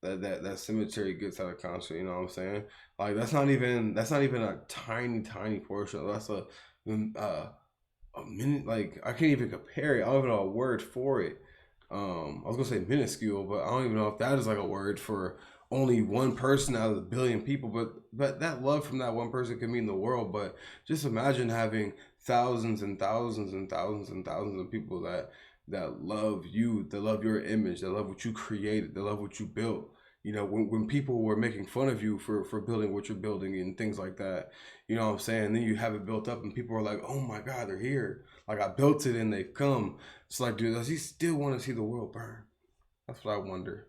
that Cemetery gets at a concert. You know what I'm saying? Like that's not even a tiny portion. That's a minute. Like I can't even compare it. I don't even know a word for it. I was gonna say minuscule, but I don't even know if that is like a word for only one person out of the billion people. But that love from that one person can mean the world. But just imagine having thousands and thousands and thousands and thousands of people that love you, that love your image, that love what you created, that love what you built. You know, when people were making fun of you for building what you're building and things like that, you know what I'm saying? And then you have it built up and people are like, oh my God, they're here. Like I built it and they've come. It's like, dude, does he still want to see the world burn? That's what I wonder.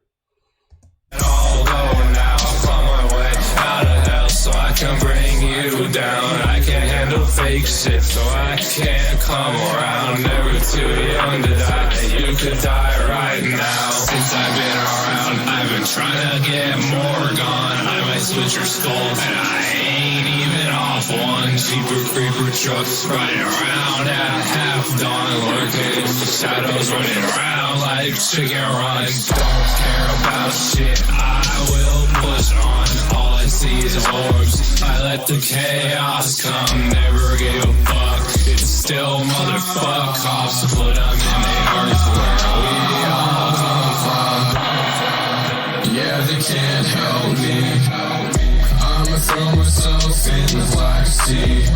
Although now I'm on my way out of hell, so I can bring you down. I can't handle fake shit, so I can't come around. Never too young to die, you could die right now. Since I've been around, I've been trying to get more gone. I might switch your skull, and I ain't even off one. Cheaper creeper trucks riding around at half dawn, lurking in the shadows, running around like chicken runs. Don't care about shit, I will push on. All I see is orbs, I let the chaos come. Never gave a fuck, it's still motherfuck. Cops put them in the earth where we all come from. Yeah, they can't help me, I'ma throw myself in the Black Sea.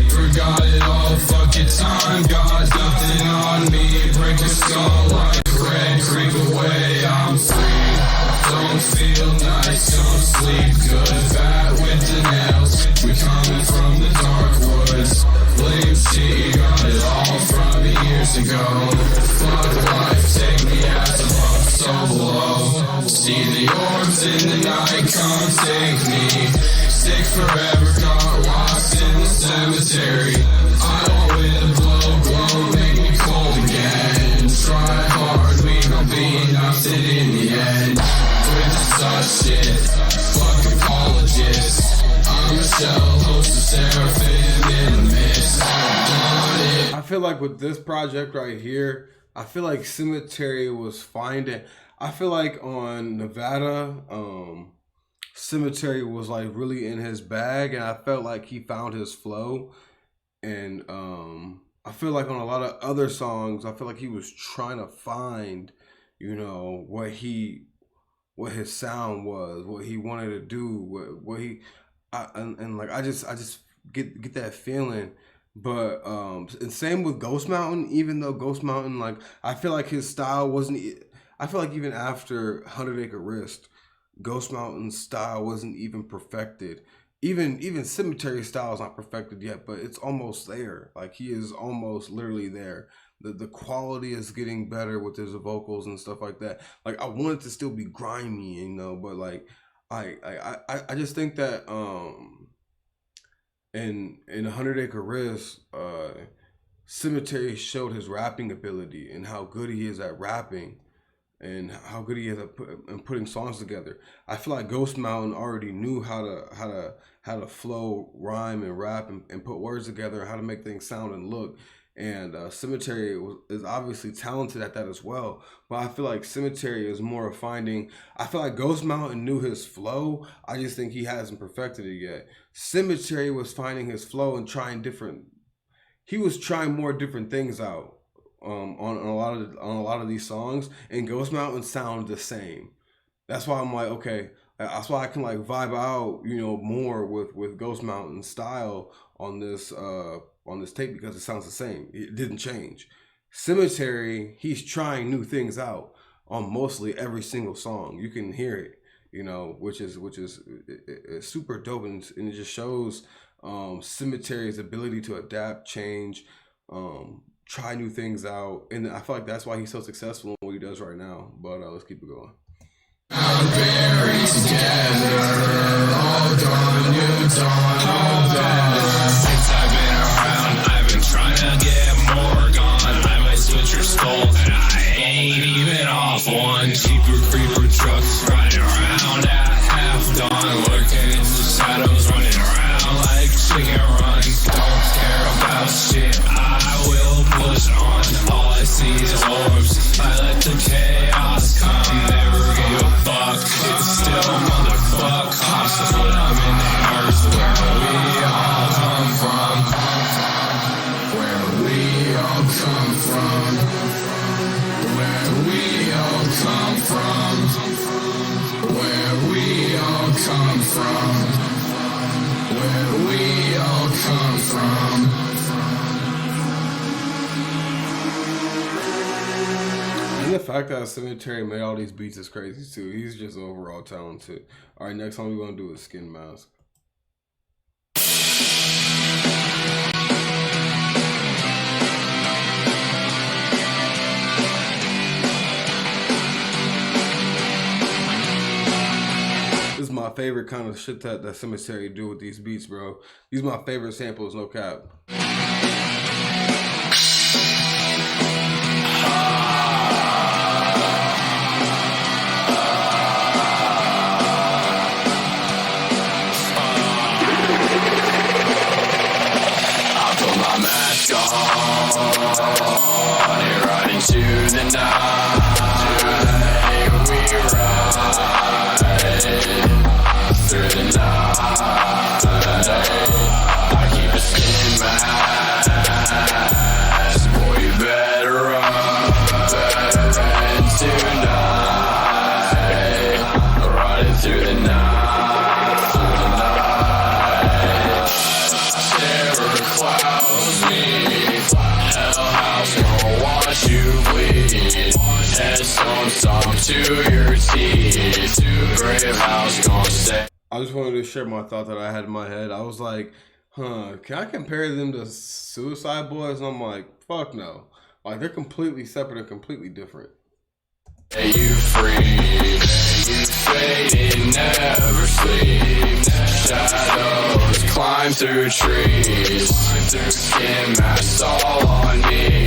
Forgot it all, fuck it, time got nothing on me. Break a skull like Red Creep away, I'm free. Don't feel nice, don't sleep good. Fat with the nails, we coming from the dark woods. Blame shit, got it all from years ago. Fuck life, take me as a love so low. See the orbs in the night, come take me. Sick forever, got lost in the cemetery. I want with a blow, make me cold again. Try hard, we gon' be nothing in the end. With the such shit, fuck apologists. I'm a shell, host of seraphim in the mist. I feel like with this project right here, I feel like Cemetery was finding, I feel like on Nevada, Cemetery was like really in his bag, and I felt like he found his flow. And I feel like on a lot of other songs, I feel like he was trying to find, you know, what his sound was, what he wanted to do, I just get that feeling. But and same with Ghost Mountain, even though Ghost Mountain, like I feel like his style wasn't, I feel like even after 100 Acre Wrist, Ghost Mountain's style wasn't even perfected. Even Cemetery style is not perfected yet, but it's almost there. Like he is almost literally there. The quality is getting better with his vocals and stuff like that. Like I want it to still be grimy, you know, but like I just think that in 100 Acre Wrist, Cemetery showed his rapping ability and how good he is at rapping and how good he is at putting songs together. I feel like Ghost Mountain already knew how to flow, rhyme, and rap and put words together, how to make things sound and look. And Cemetery is obviously talented at that as well. But I feel like Cemetery is more of finding, I feel like Ghost Mountain knew his flow. I just think he hasn't perfected it yet. Cemetery was finding his flow and trying he was trying more different things out on a lot of these songs. And Ghost Mountain sound the same. That's why I'm like, okay, that's why I can like vibe out, you know, more with Ghost Mountain style on this tape, because it sounds the same. It didn't change. Cemetery, he's trying new things out on mostly every single song. You can hear it, you know, which is super dope, and it just shows Sematary's ability to adapt, change, try new things out, and I feel like that's why he's so successful in what he does right now. But let's keep it going. Our buried together, all gone, new dawn, all better. Since I've been around, I've been trying to get more gone. I might switch your skull, and I ain't even off one. Cheaper creeper trucks riding around at half dawn, lurking in the shadows, running around like chicken runs. Don't care about shit, I will push on. All I see is orbs, I let the chaos come. Never gave a fuck, it's still motherfuck. Cops to put them in the earth where we all come from. Where we all come from. Where we all come from. Where we all come from. Where we all come from. And the fact that Sematary made all these beats is crazy too. He's just overall talented. All right, next song we're gonna do is Skin Mask. This is my favorite kind of shit that Sematary do with these beats, bro. These are my favorite samples, no cap. Riding to the night, we ride through the night. I keep a skin mask, boy, you better run tonight. Riding through the night, terror clouds me. Hellhouse gonna watch you bleed. Headstone stomp to your teeth. Grave house gonna say. I just wanted to share my thought that I had in my head. I was like, can I compare them to Suicide Boys? And I'm like, fuck no. Like, they're completely separate and completely different. You free, you fading, never sleep. Shadows climb through trees. Skin masks all on me.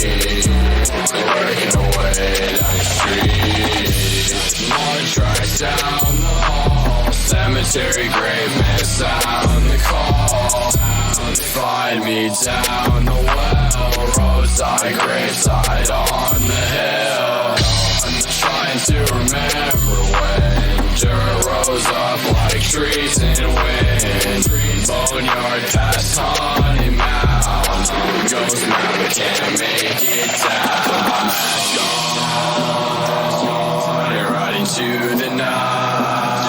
Working away down the street. More tracks down the hall. Cemetery grave man sound the call. Find me down the well. Roadside graveside on the hill. Trying to remember when dirt rose up like trees in wind. Boneyard past Haunted Mound. Ghost Mountain can't make it down. Gone, riding to the night.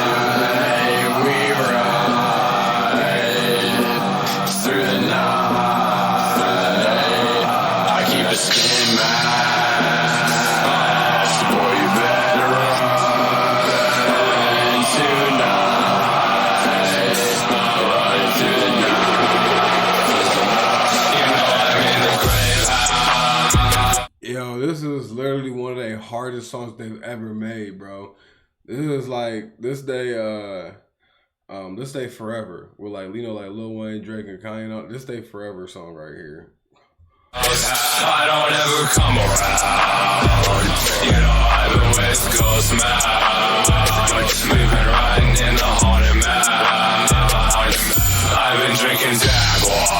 We ride through the night. I keep a skin mask. Boy, you better run tonight. Riding through the night. You know I'm in the grave house. Yo, this is literally one of the hardest songs they've ever made, bro. This is like This Day Forever with like, you know, like Lil Wayne, Drake, and Kanye. This Day Forever song right here. I don't ever come around. You know I've been with Ghost Mound. We've been riding in the Haunted Mound. I've been drinking Jaguar.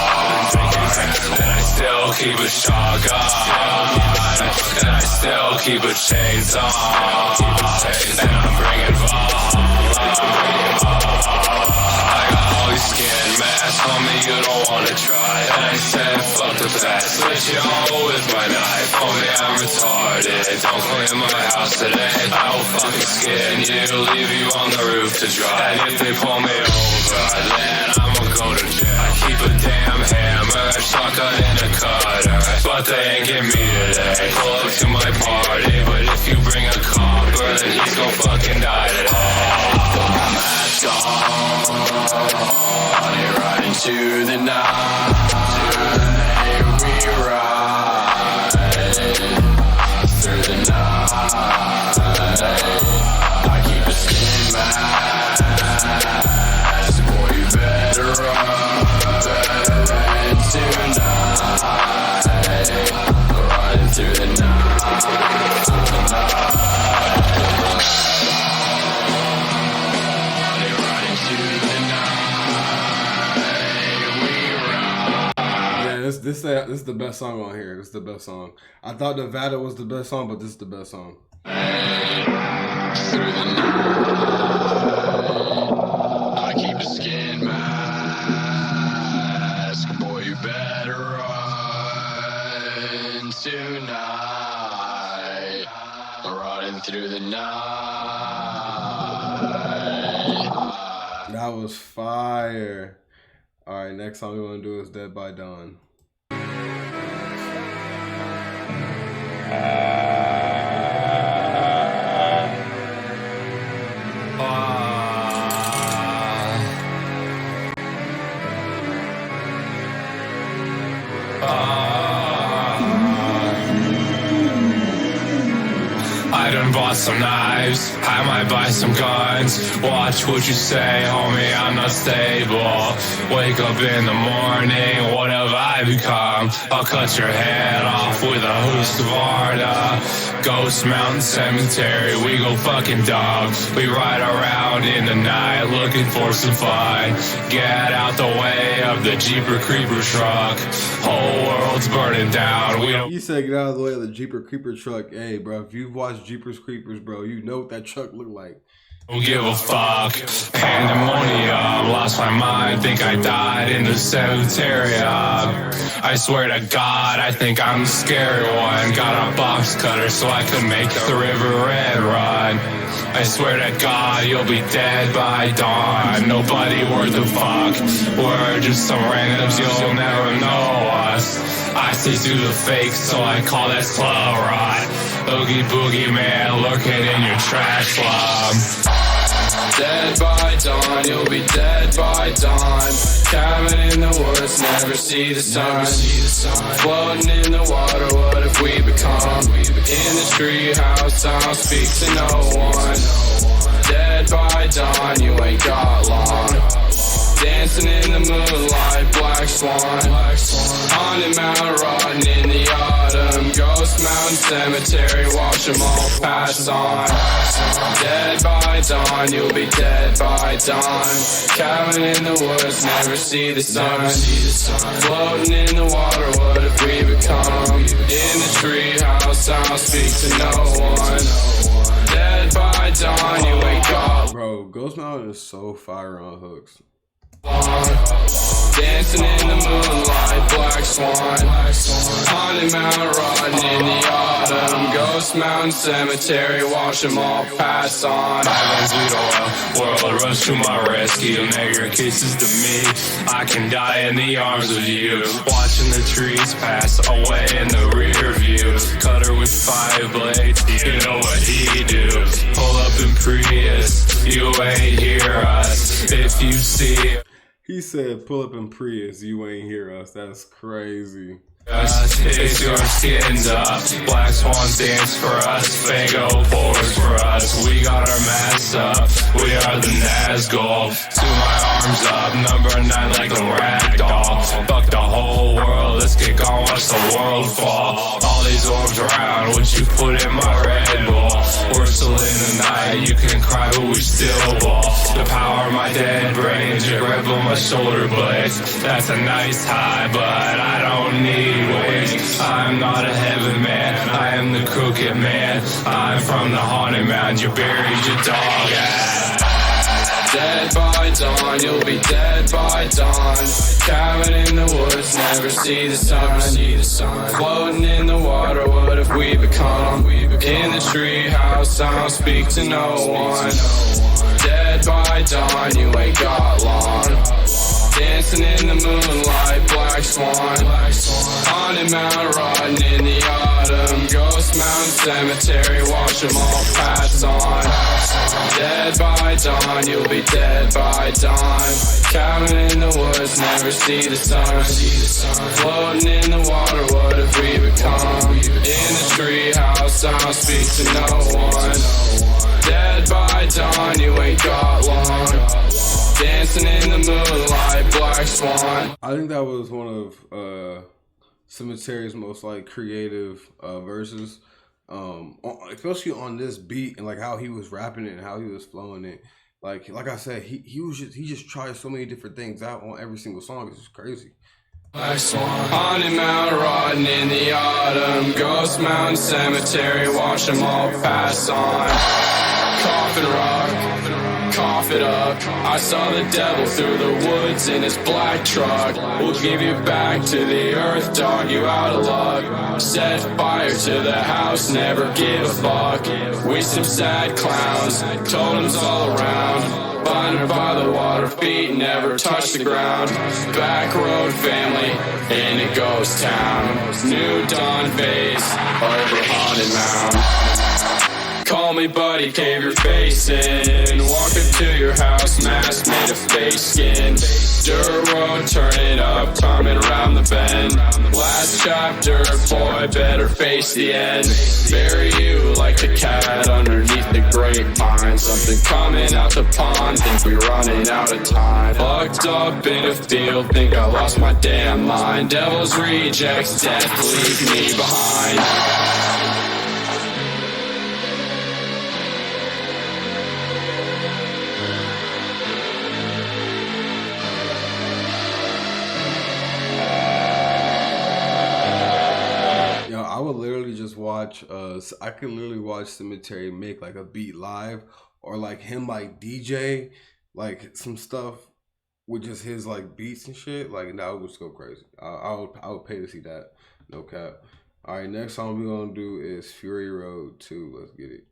And I still keep a shotgun. And I still keep a chainsaw. And I'm bringing I got all these skin masks on me, you don't wanna try. And I said fuck the past, switch you on with my knife. Homie, I'm retarded, don't clean my house today. I will fucking skin you, leave you on the roof to dry. And if they pull me over, then I'ma go to jail. I keep a damn hammer, shotgun and a cutter, but they ain't get me today. Pull up to my party, but if you bring a copper, then he's gon' fucking die today. Put my mask on, riding into the night. We ride through the night. I keep a skin mask, boy, you better run tonight. Riding through the night. This is the best song on here. This is the best song. I thought Nevada was the best song, but this is the best song. Through the night, I keep a skin mask. Boy, you better run tonight. Riding through the night. That was fire. All right, next song we want to do is Dead by Dawn. I done bought some knives, I might buy some guns. Watch what you say, homie, I'm not stable. Wake up in the morning, what have I become? I'll cut your head off with a Husqvarna. Ghost Mountain Cemetery, we go fucking dog. We ride around in the night looking for some fun. Get out the way of the Jeeper Creeper truck. Whole world's burning down, we don't. You said get out of the way of the Jeeper Creeper truck. Hey, bro, if you've watched Jeepers Creepers, bro, you know what that truck look like. Don't give a fuck. Pandemonium, lost my mind, think I died in the cemetery. I swear to God, I think I'm the scary one. Got a box cutter so I can make the river red run. I swear to God, you'll be dead by dawn. Nobody worth a fuck. We're just some randoms, you'll never know us. I see through the fake, so I call that club rot. Oogie boogie man lurking in your trash slum. Dead by dawn, you'll be dead by dawn. Cabin in the woods, never see the sun. Floating in the water, what if we become? In the treehouse, I don't speak to no one. Dead by dawn, you ain't got long. Dancing in the moonlight, black swan. Haunted mountain, rotting in the autumn. Ghost Mountain Cemetery, watch them all pass on. Dead by dawn, you'll be dead by dawn. Cabin in the woods, never see the sun. Floating in the water, what if we become? In the treehouse, I don't speak to no one. Dead by dawn, you ain't got. Bro, Ghost Mountain is so fire on hooks. Dancing in the moonlight, black swan. Haunted mountain, rotting in the autumn. Ghost Mountain Cemetery, watch them all pass on. Islands lead oil, world rush to my rescue. Nigger kisses to me, I can die in the arms of you. Watching the trees pass away in the rear view. Cutter with 5 blades, you know what he do. Pull up in Prius, you ain't hear us. If you see. He said, pull up in Prius, you ain't hear us. That's crazy. It's your skins up. Black swans dance for us. Fago pours for us. We got our masks up. We are the Nazgul. To my arms up. Number 9 like a rag doll. Fuck the whole world. Let's get gone. Watch the world fall. All these orbs around. What you put in my Red Bull. We're still in the night. You can cry, but we still ball. The power of my dead brain. Just grab on my shoulder blades. That's a nice high, but I don't need. I'm not a heaven man, I am the crooked man. I'm from the haunted mountain, you buried your dog at. Dead by dawn, you'll be dead by dawn. Cabin in the woods, never see the sun. Floating in the water, what if we become? In the treehouse, I don't speak to no one. Dead by dawn, you ain't got long. Dancing in the moonlight, black swan. Haunted mountain, rotting in the autumn. Ghost Mountain Cemetery, watch them all pass on. Dead by dawn, you'll be dead by dawn. Cabin in the woods, never see the sun. Floating in the water, what have we become? In the treehouse, I don't speak to no one. Dead by dawn, you ain't got long. Dancing in the moonlight, black swan. I think that was one of Cematary's most like creative verses, especially on this beat and like how he was rapping it and how he was flowing it. Like I said, he just tried so many different things out on every single song. It's just crazy. Black swan, haunted Mount Rodden in the autumn. Ghost Mountain Cemetery, watch them all pass on. Coffin rock, cough it up. I saw the devil through the woods in his black truck. We'll give you back to the earth, dog, you out of luck. Set fire to the house, never give a fuck. We some sad clowns, totems all around. Blinded by the water, feet never touch the ground. Back road family in a ghost town. New dawn phase over haunted mound. Call me buddy, cave your face in. Walk up to your house, mask made of face skin. Dirt road, turn it up, coming around the bend. Last chapter, boy, better face the end. Bury you like a cat underneath the grapevine. Something coming out the pond, think we're running out of time. Fucked up in a field, think I lost my damn mind. Devil's rejects, death leave me behind. I would literally just watch I could literally watch Cematary make like a beat live, or like him like DJ like some stuff with just his like beats and shit. Like that would just go crazy. I would pay to see that. No cap. All right, next song we're gonna do is Fury Road 2. Let's get it.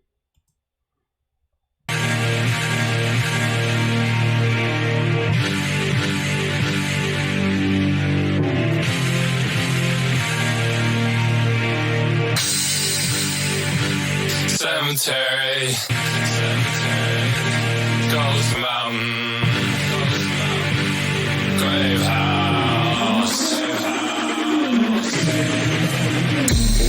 Cemetery, Ghost Mountain, Grave House.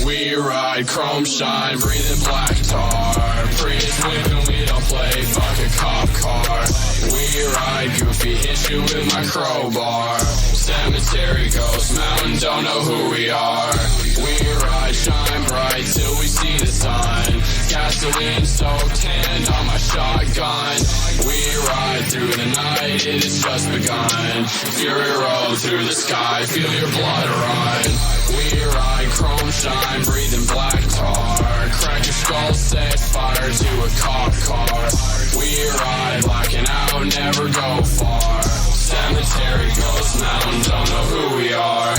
We ride chrome shine, breathing black tar. Prius whipping, we don't play, fuck a cop car. We ride goofy, hit you with my crowbar. Cemetery, Ghost Mountain, don't know who we are. We ride, shine bright till we see the sun. Gasoline soaked hand on my shotgun. We ride through the night, it has just begun. Fury road through the sky, feel your blood run. We ride chrome shine, breathing black tar. Crack your skull, set fire to a cop car. We ride blacking out, never go far. Cemetery, Ghost Mountain, don't know who we are.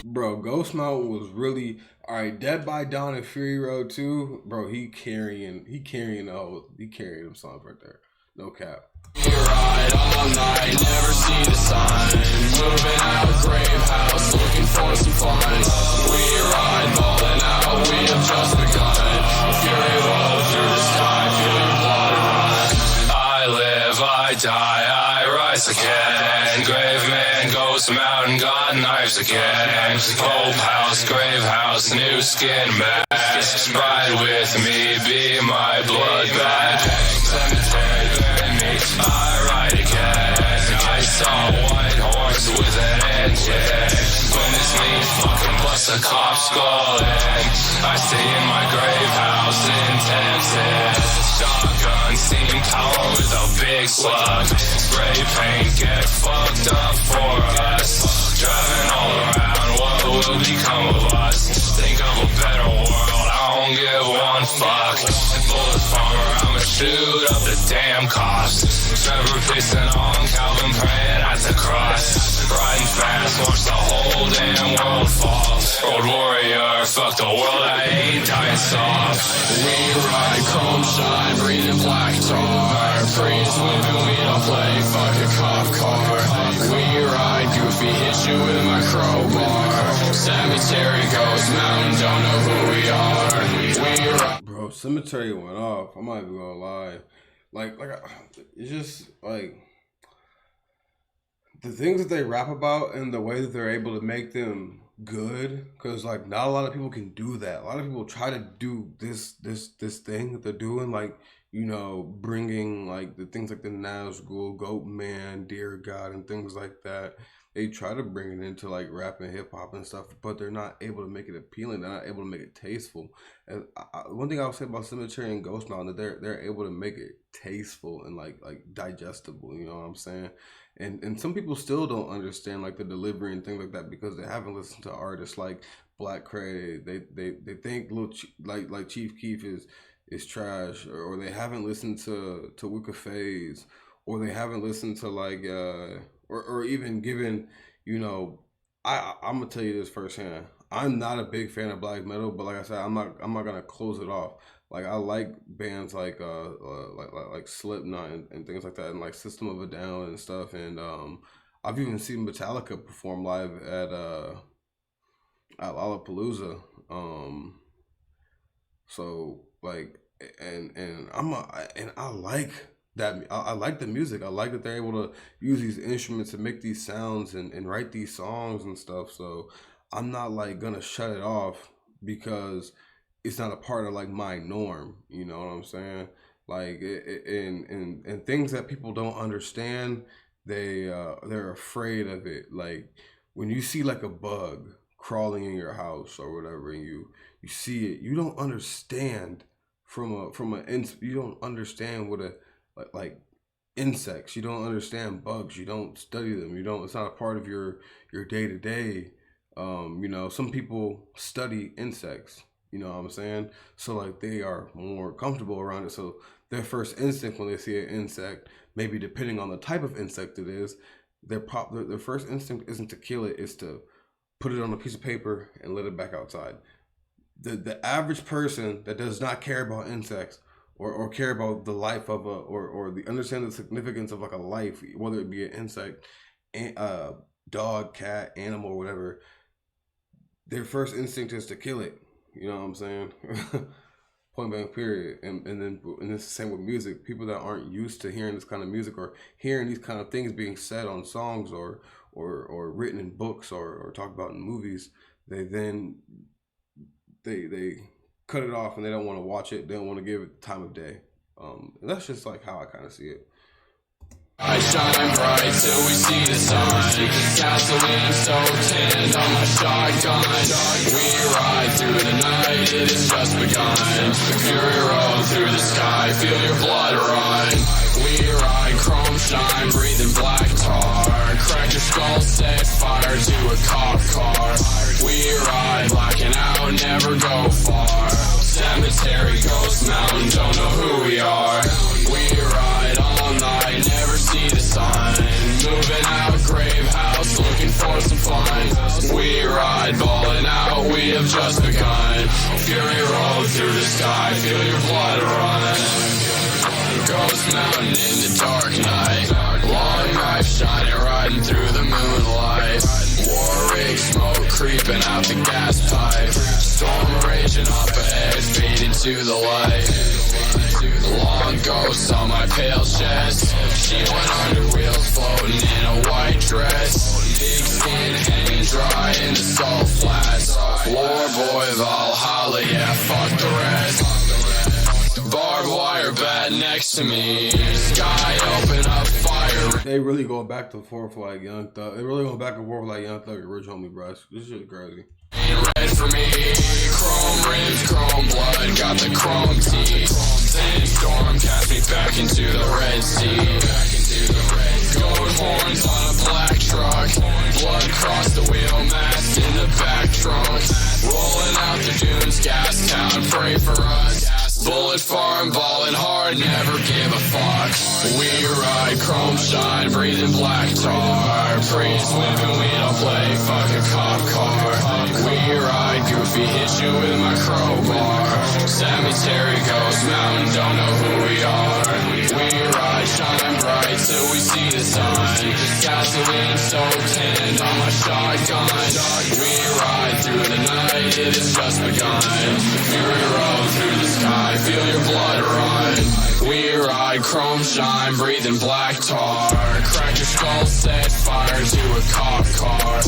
Bro, Ghost Mountain was really alright. Dead by Dawn and Fury Road 2, bro. He carrying them songs right there. No cap. We ride all night, never see the sun. Moving out, grave house, looking for some fun. We ride, balling out, we have just begun. Fury roll through the sky, feel your blood run. I live, I die, I rise again. Grave man, Ghost Mountain, got knives again. Hope house, grave house, new skin mask. Ride with me, be my blood bag. Cemetery, bury me, I ride again. I saw a white horse with an engine. When it's me, fucking bust a cop skull in. I stay in my grave house in Texas. Shotgun, steam power with a big slug. Spray paint, get fucked up for us. Driving all around, what will become of us? Think of a better world, I don't give one fuck. Bullet farmer, I'ma shoot up the damn cops. Trevor pissing on Calvin, praying at the cross. Riding fast, watch the whole damn world fall. Road warrior, fuck the world, I ain't dying soft. We ride chrome shine, breathing black tar. Prius whipping, we don't play, fuck a cop car. We ride goofy, hit you with my crowbar. Cemetery, Ghost Mountain, don't know who we are. We ride. Bro, Cemetery went off. I'm not even gonna lie. it's just like the things that they rap about and the way that they're able to make them good, because like not a lot of people can do that. A lot of people try to do this thing that they're doing, like, you know, bringing like the things like the Nazgul, Goat Man, Dear God, and things like that. They try to bring it into like rap and hip hop and stuff, but they're not able to make it appealing. They're not able to make it tasteful. And one thing I would say about Cemetery and Ghost Mountain, that they're able to make it tasteful and like digestible. You know what I'm saying? And some people still don't understand like the delivery and things like that because they haven't listened to artists like Black Cray. They think like Chief Keef is trash, or they haven't listened to Wicca Phase, or they haven't listened to like or even given, you know, I'm gonna tell you this firsthand. I'm not a big fan of black metal, but like I said, I'm not gonna close it off. Like I like bands like Slipknot and things like that, and like System of a Down and stuff. And I've even seen Metallica perform live at Lollapalooza. So like, and I like that. I like the music. I like that they're able to use these instruments to make these sounds and write these songs and stuff. So I'm not like gonna shut it off because it's not a part of like my norm. You know what I'm saying? Like and things that people don't understand, they're afraid of it. Like when you see like a bug crawling in your house or whatever, and you see it, you don't understand you don't understand what a like insects. You don't understand bugs. You don't study them. It's not a part of your day to day. You know, some people study insects. You know what I'm saying? So like they are more comfortable around it. So their first instinct when they see an insect, maybe depending on the type of insect it is, their first instinct isn't to kill it, it's to put it on a piece of paper and let it back outside. The average person that does not care about insects or care about the life of or the understand the significance of like a life, whether it be an insect, dog, cat, animal, whatever, their first instinct is to kill it. You know what I'm saying? Point blank, period. And it's the same with music. People that aren't used to hearing this kind of music or hearing these kind of things being said on songs or written in books or talked about in movies, they cut it off and they don't want to watch it. They don't want to give it the time of day. And that's just like how I kind of see it. I shine bright till we see the sun. Gasoline so tanned on my shotgun. We ride through the night, it has just begun. Fury roll through the sky, feel your blood run. We ride chrome shine, breathing black tar. Crack your skull, set fire to a cop car. We ride blacking out, never go far. Cemetery, Ghost Mountain, don't know who we are. We ride all night, never see the sun. Moving out, grave house, looking for some fun. We ride, balling out, we have just begun. Fury roll through the sky, feel your blood run. Ghost Mountain in the dark night. Long knife shining, riding through the moonlight. War rig smoke creeping out the gas pipe. Storm raging up ahead, fading to the light. Long ghost on my pale chest. She went under wheels, floating in a white dress. Big skin hanging dry in the salt flats. Floor boy Valhalla, yeah, fuck the rest. Barbed wire bed next to me. Sky open up fire. They really going back and forth like Young Thug. They really going back and forth like Young Thug and Rich Homie, bro. This shit crazy. Red for me. Chrome rims, chrome blood, got the chrome teeth. Sand storm cast me back into the Red Sea. Gold horns on a black truck. Blood across the wheel, masked in the back trunk. Rolling out the dunes, gas town, pray for us. Bullet farm, balling hard, never give a fuck. We ride chrome shine, breathing black tar. Priest whipping, we don't play, fuck a cop car. We ride goofy, hit you with my crowbar. Cemetery, Ghost Mountain, don't know who we are. We ride, shine bright till we see the sun. Gasoline so tanned on my shotgun. We ride through the night, it has just begun. Fury roll through the sky, feel your blood run. We ride like chrome shine, breathing black tar. Crack your skull, set fire to a cop car.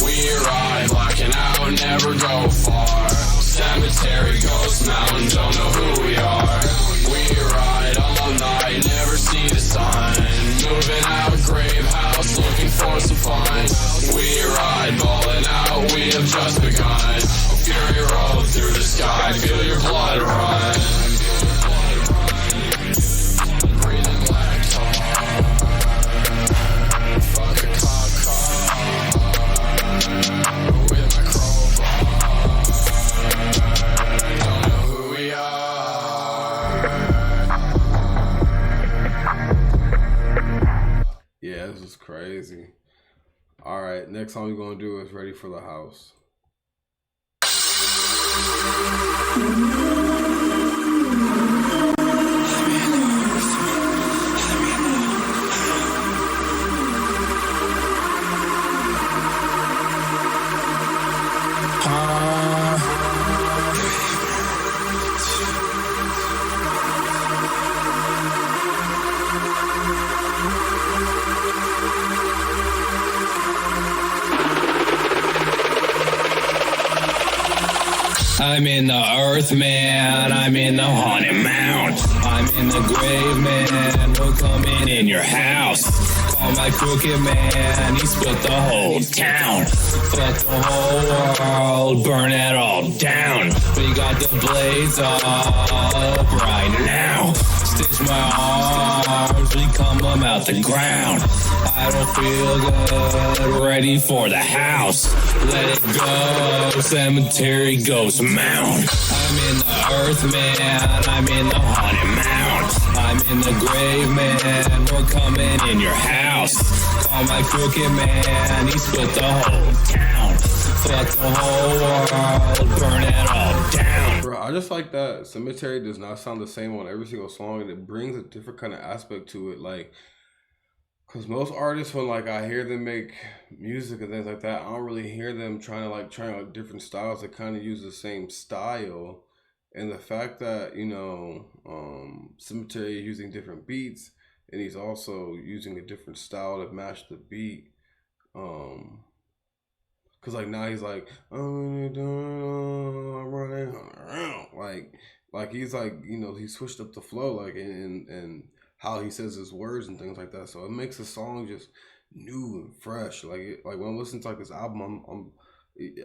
We ride, blacking out, never go far. Cemetery, ghost mountain, don't know who we are. We ride all night, never see the sun. Moving out, grave house, looking for some fun. We ride, balling out, we have just begun. Fury roll through the sky, feel your blood run. Breathing black tar. Fuck a cop car. With my crowbar. Don't know who we are. Yeah, this is crazy. All right, next song we're gonna do is Ready for the House. I'm in the earth, man. I'm in the haunted mound. I'm in the grave, man. We're coming in your house. Call my crooked man. He split the whole town. Fuck the whole world. Burn it all down. We got the blades up right now. Stitch my arms. We come them out the ground. I don't feel good. Ready for the house. Let it go. Cemetery goes mound. I'm in the earth, man. I'm in the haunted mound. I'm in the grave, man. We're coming in your house. Call my crooked man. He split the whole town. Fuck the whole world. Burn it all down. Bro, I just like that Cemetery does not sound the same on every single song, and it brings a different kind of aspect to it. Like, because most artists, when like I hear them make music and things like that, I don't really hear them trying out different styles that kind of use the same style. And the fact that, you know, Cemetery is using different beats, and he's also using a different style to match the beat. Cause like now he's like, I'm running around, like he's like, you know, he switched up the flow, like and how he says his words and things like that. So it makes the song just new and fresh. Like when I listen to like this album,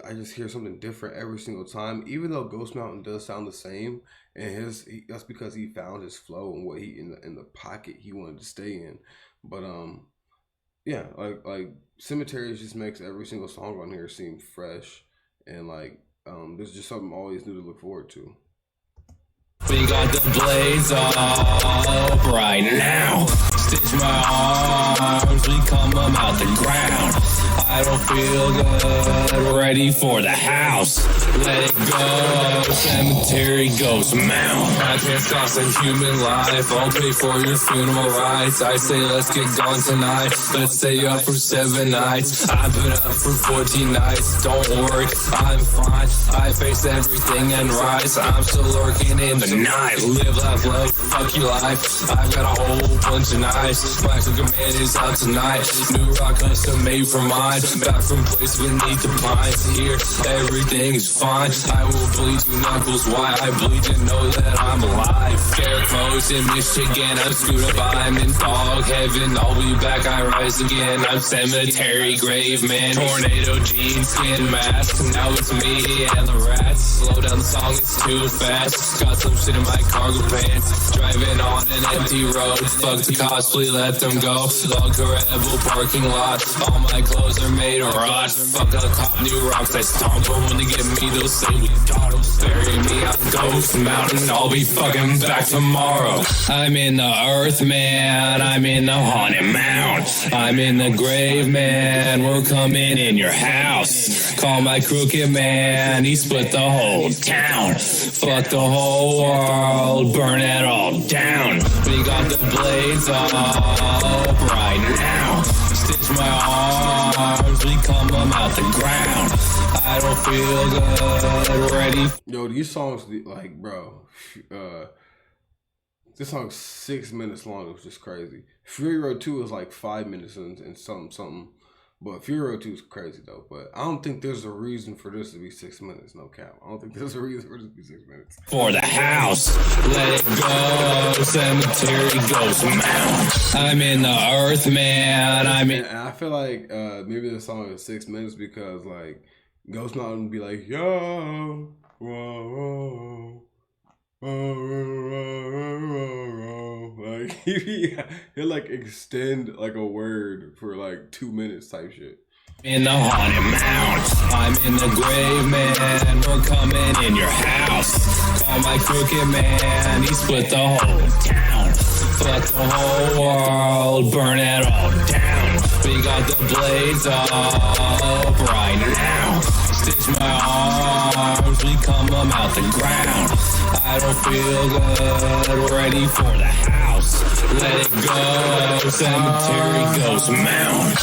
I just hear something different every single time. Even though Ghost Mountain does sound the same, and that's because he found his flow and what he in the pocket he wanted to stay in. But yeah, like Cemetery just makes every single song on here seem fresh, and like there's just something always new to look forward to. We got the blades up right now. Stitch my arms, we come them out the ground. I don't feel good, ready for the house. Let it go, cemetery goes mound. I can't cost a human life, I'll pay for your funeral rites. I say let's get gone tonight, let's stay up for 7 nights. I've been up for 14 nights, don't worry, I'm fine. I face everything and rise, I'm still lurking in the night. Live, laugh, love, fuck your life. I've got a whole bunch of knives, my cooking man is out tonight. New rock custom made for mine, back from place beneath the pines. Here, everything is fine. I will bleed you knuckles, why I bleed to know that I'm alive. Fair foes in Michigan, I'm screwed up, I'm in fog heaven. I'll be back, I rise again. I'm cemetery, grave man, tornado jeans, skin mask. Now it's me and the rats. Slow down the song, it's too fast. Got some shit in my cargo pants, driving on an empty road. Fuck the costly, let them go. Log a rebel parking lot, all my clothes are made of rot. Fuck a cop, new rocks I stomp on. When they get me, they'll say we got them. Bury me on Ghost Mountain, I'll be fucking back tomorrow. I'm in the earth, man, I'm in the haunted mound. I'm in the grave, man, we're coming in your house. Call my crooked man, he split the whole town. Fuck the whole world, burn it all down. We got the blades up right now. Stitch my arms, we come them out the ground. I don't feel good, ready. Yo, these songs, like, bro, This song's 6 minutes long. It was just crazy. Fury Road 2 is like 5 minutes and something. But Fury Road 2 is crazy though. But I don't think there's a reason for this to be 6 minutes. No cap. I don't think there's a reason for this to be 6 minutes. For the house, let it go. Cemetery goes mount. I'm in the earth, man. And I feel like maybe the song is 6 minutes because like Ghost Mountain would be like, yo, whoa, like he'll like extend like a word for like 2 minutes type shit. In the haunted mount, I'm in the grave, man. We're coming in your house. Call my crooked man, he split the whole town. Fuck the whole world, burn it all down. We got the blades up right now. Stitch my arms, we come them out the ground. I don't feel good, ready for the house. Let it go, cemetery goes mount.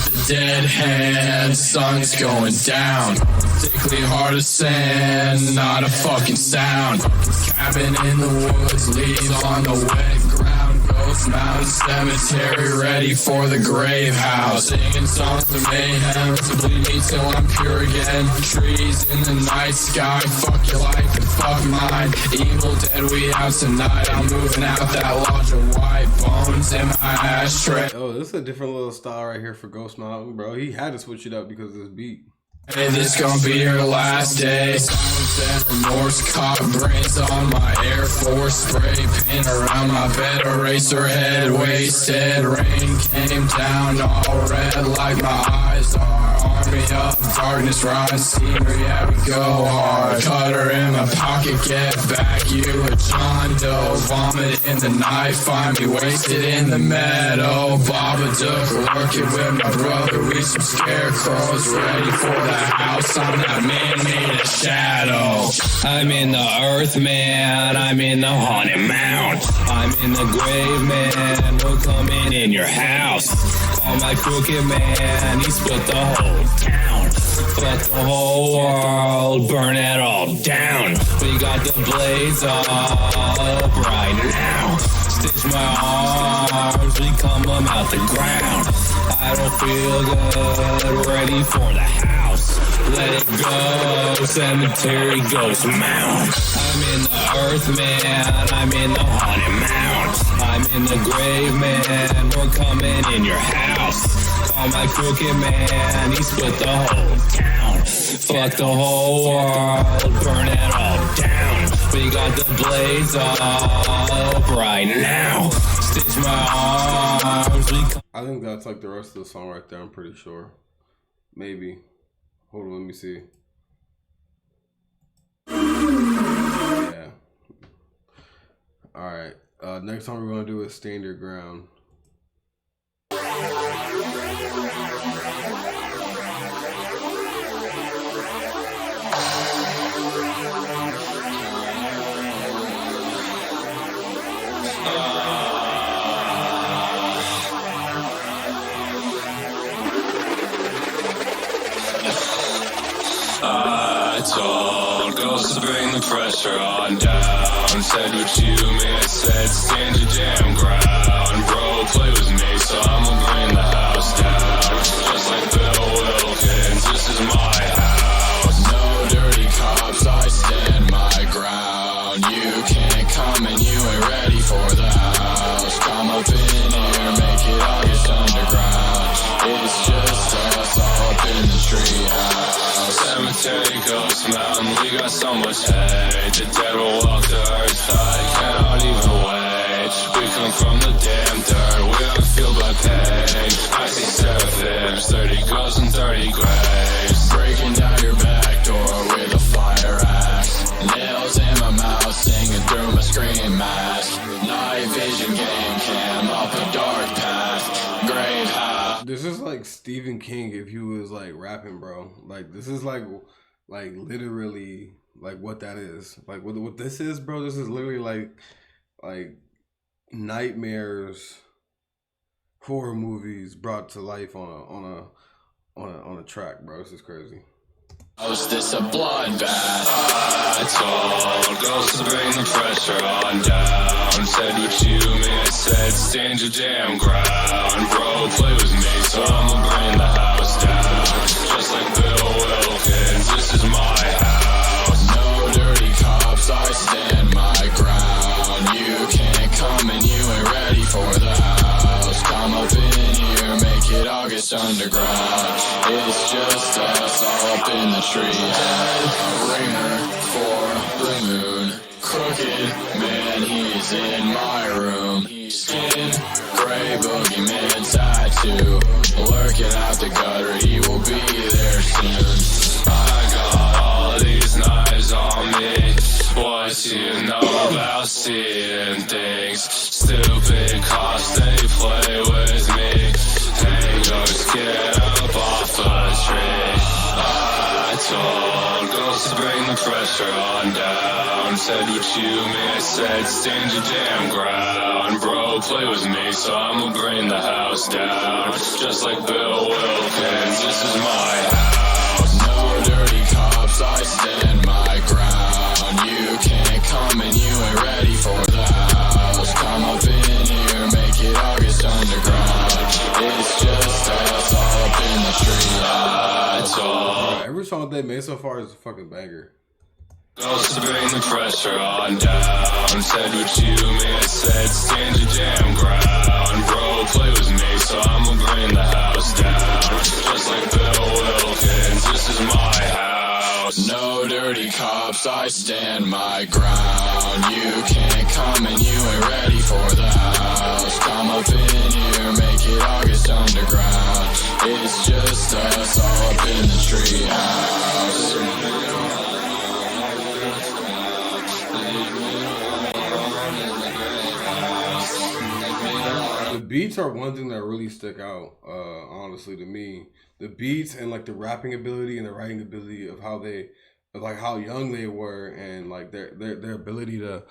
The dead hand, sun's going down. Thickly hard as sand, not a fucking sound. Cabin in the woods, leaves on the wet ground. Ghost Mountain Cemetery, ready for the grave house. Singing songs of mayhem to bleed me till I'm pure again. Trees in the night sky, fuck your life and fuck mine. Evil dead, we out tonight. I'm moving out that lodge of white bones in my ashtray. Oh, this is a different little style right here for Ghost Mountain, bro. He had to switch it up because of this beat. Hey, this gon' be your last day. Silence and remorse, caught brains on my Air Force. Spray paint around my bed, eraser head wasted. Rain came down all red like my eyes are. Army of darkness, rise scenery, yeah, we go hard. Cutter in my pocket, get back, you a John Doe. Vomit in the night, find me wasted in the meadow. Babadook lurking with my brother, we some scarecrows ready for the house. I'm that man made a shadow. I'm in the earth, man. I'm in the haunted mount. I'm in the grave, man. We're coming in your house. Call my crooked man, he split the whole town. Fuck the whole world, burn it all down. We got the blades up right now. Stitch my arms, we come them out the ground. I don't feel good, ready for the house. Let it go, cemetery goes mount. I'm in the earth, man, I'm in the haunted mount. I'm in the grave, man, we're coming in your house. Call my crooked man, he split the whole town. Fuck the whole world, burn it all down. We got the blades up right now. Stitch my arms, I think that's like the rest of the song right there, I'm pretty sure. Maybe. Hold on, let me see. Yeah. Alright. Next song we're gonna do is Stand Your Ground. I told Ghost to bring the pressure on down. Said what you meant, said stand your damn ground. Bro, play with me, so I'ma bring the house down. Just like Bill Wilkins, this is my house. No dirty cops, I stand my ground. You can't come and you ain't ready for the house. Come up in here, make it August underground. It's just us all up in the treehouse. Cemetery, Ghost Mountain, we got so much hate. The dead will walk the earth, I cannot even wait. We come from the damn dirt, we don't feel by pain. I see seraphims, 30 ghosts and 30 graves. Breaking down your back door with a fire axe. Nails in my mouth, singing through my scream mask. Night vision game cam up a dark path. Grave house. This is like Stephen King if he was like rapping, bro. Like this is like literally like what that is. Like what this is, bro. This is literally like nightmares, horror movies brought to life on a track, bro. This is crazy. Was this a bloodbath? I told girls to bring the pressure on down. Said what you meant, said stand your damn ground. Bro, play with me, so I'ma bring the house down. Just like Bill Wilkins, this is my house. No dirty cops, I stand my ground. You can't come and you ain't ready for the house. Come up in here, make it August underground. It's just us all up in the tree. Ringer for the moon. Crooked man, he's in my room. Skin gray, boogeyman tattoo. Lurking out the gutter, he will be there soon. I got all these knives on me. What you know about seeing things? Stupid cops, they play with me. Hangers get up off a tree. I told girls to bring the pressure on down. Said what you meant, said stand your damn ground. Bro, play with me, so I'ma bring the house down. Just like Bill Wilkins, this is my house. No dirty cops, I stand my ground. You can't come and you ain't ready for the house. Come up in here, make it August underground. It's just us all up in the tree. I told Every song they made so far is a fucking banger. girls to bring the pressure on down. Said what you meant, said stand your damn ground. Bro, play with me, so I'ma bring the house down. Just like Bill Wilkins, this is my house. No dirty cops, I stand my ground. You can't come and you ain't ready for the house. Come up in here, make it August underground. It's just us all up in the tree house. The beats are one thing that really stick out, honestly, to me. The beats and like the rapping ability and the writing ability of how they, of like how young they were, and like their ability to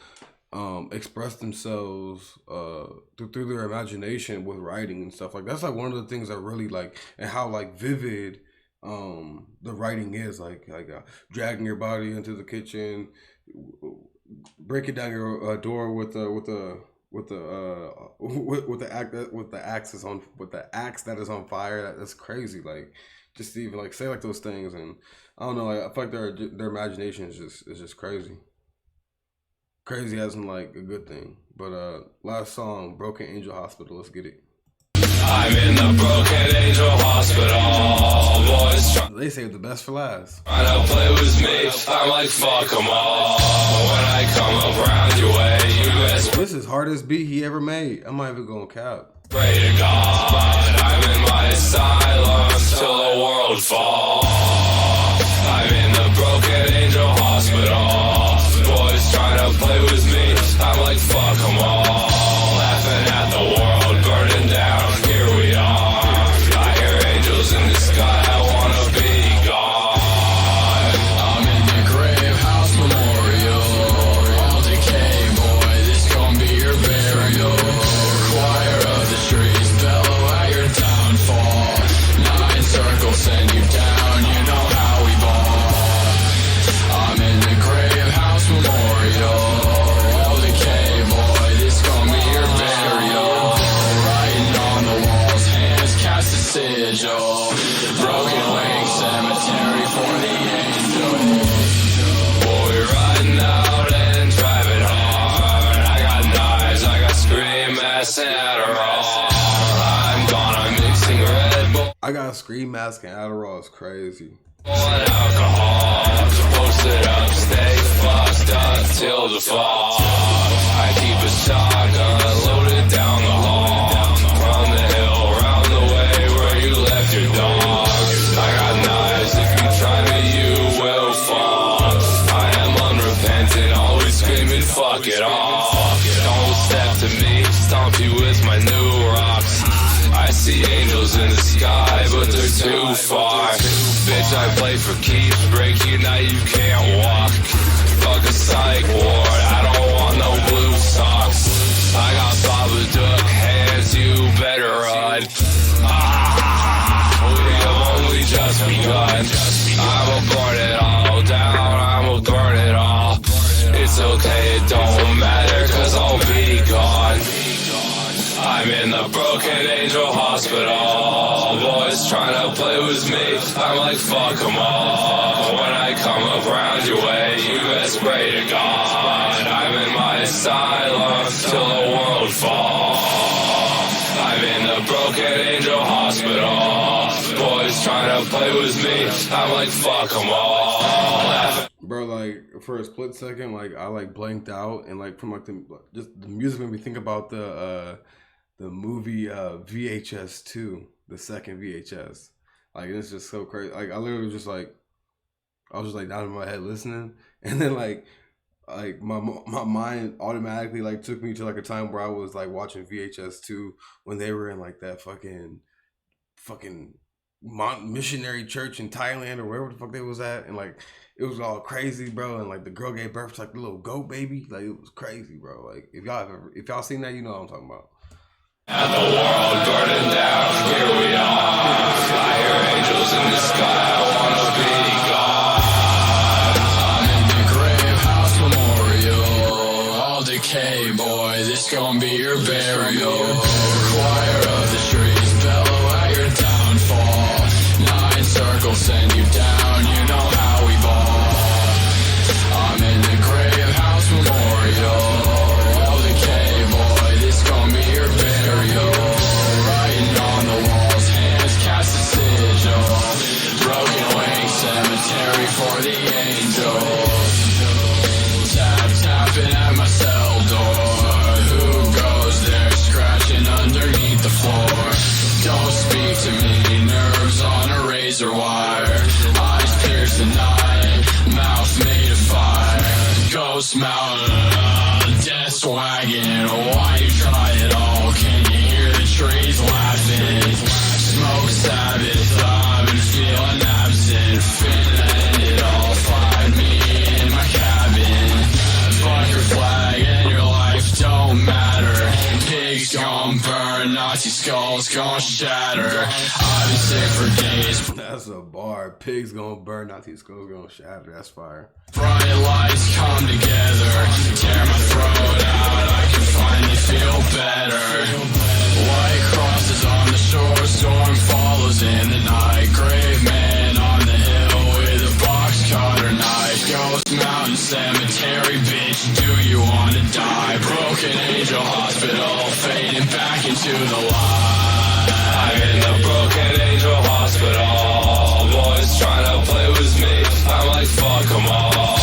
express themselves through their imagination with writing and stuff. Like that's like one of the things I really like, and how like vivid the writing is. Like dragging your body into the kitchen, breaking down your door with the axe that is on fire. That's crazy. Like just to even like say like those things, and I don't know. I feel like their imagination is just crazy. Crazy as in like a good thing. But last song, Broken Angel Hospital. Let's get it. I'm in the Broken Angel Hospital. Boys They saved the best for last. trying to play with me. I'm like fuck 'em all. When I come around your way, you best This is hardest beat he ever made. I'm not even gonna cap. pray to God. I'm in my asylum till the world falls. I'm in the Broken Angel Hospital. Boys trying to play with me. I'm like fuck 'em all. Laughing at the world burning down. Here we are. I hear angels in the sky. I wanna be gone. I'm in the grave house memorial. All decay, boy. This gon' be your burial. Choir of the streets bellow at your downfall. 9 circles send you down. You know how we ball. I'm in the grave house memorial. All decay, boy. This gon' be your burial. Writing on the walls, hands cast a sigil. Broken wings, cemetery for the angels. Boy, riding out and driving hard. I got knives, I got scream mask and Adderall. I'm gone, I'm mixing Red Bull I got a scream mask and Adderall. It's crazy. and alcohol. Posted up, stay fucked up till the fall. I keep a shotgun loaded down the hall. Round the hill, round the way where you left your dog. I got knives, if you try me, you will fall. I am unrepentant, always screaming, fuck it all. Don't step to me, stomp you with my new rocks. I see angels in the sky, but they're too far. Bitch, I play for keeps, break you, now you can't walk. Fuck a psych ward, I don't want no blue socks. I got Babadook hands, you better run. We have only just begun. I will burn it all down, I will burn it all. a broken angel hospital. Boys trying to play with me, I'm like fuck them all. When I come around your way, you best pray to God. I'm in my asylum till the world falls. I'm in the broken angel hospital. Boys trying to play with me, I'm like fuck them all. Bro, like for a split second, like I like blanked out, and like from like the music made me think about the movie VHS 2, the second VHS. Like it's just so crazy. Like I literally just like I was just like down in my head listening, and then like my mind automatically like took me to like a time where I was like watching VHS 2 when they were in like that fucking missionary church in Thailand or wherever the fuck they was at, and like it was all crazy, bro, and like the girl gave birth to like the little goat baby. Like it was crazy, bro. Like if y'all seen that, you know what I'm talking about. And the world burning down, here we are. I hear angels in the sky, I wanna be God. I'm in the grave house memorial. All decay, boy, this gon' be your burial. Choir of the trees, bellow at your downfall. 9 circles send you down, you know how we ball. I'm in the grave house memorial. All decay, boy, this gon' be your burial. Writing on the walls, hands cast a sigil. Broken wings, cemetery for the angels. Tap, tapping at my cell door. Who goes there, scratching underneath the floor? Don't speak to me, nerves on a razor wire. Eyes pierce the night, mouth made of fire. Ghost mountain, death wagon. Why you try it all? Can you hear the trees laughing? Smoke Sabbath, I've been feeling absent. Finna end it all, find me in my cabin. Fuck your flag and your life don't matter. Pigs gon' burn, Nazi skulls gon' shatter. I've been sick for days. That's a bar. Pigs gonna burn, Nazi skulls gonna shatter. That's fire. Bright lights come together, tear my throat out, I can finally feel better. White crosses on the shore, storm follows in the night. Grave man on the hill with a box cutter knife. Ghost mountain cemetery, bitch, do you wanna die? Broken angel hospital, fading back into the light. I'm in the broken angel hospital. Boys trying to play with me, I'm like fuck them all.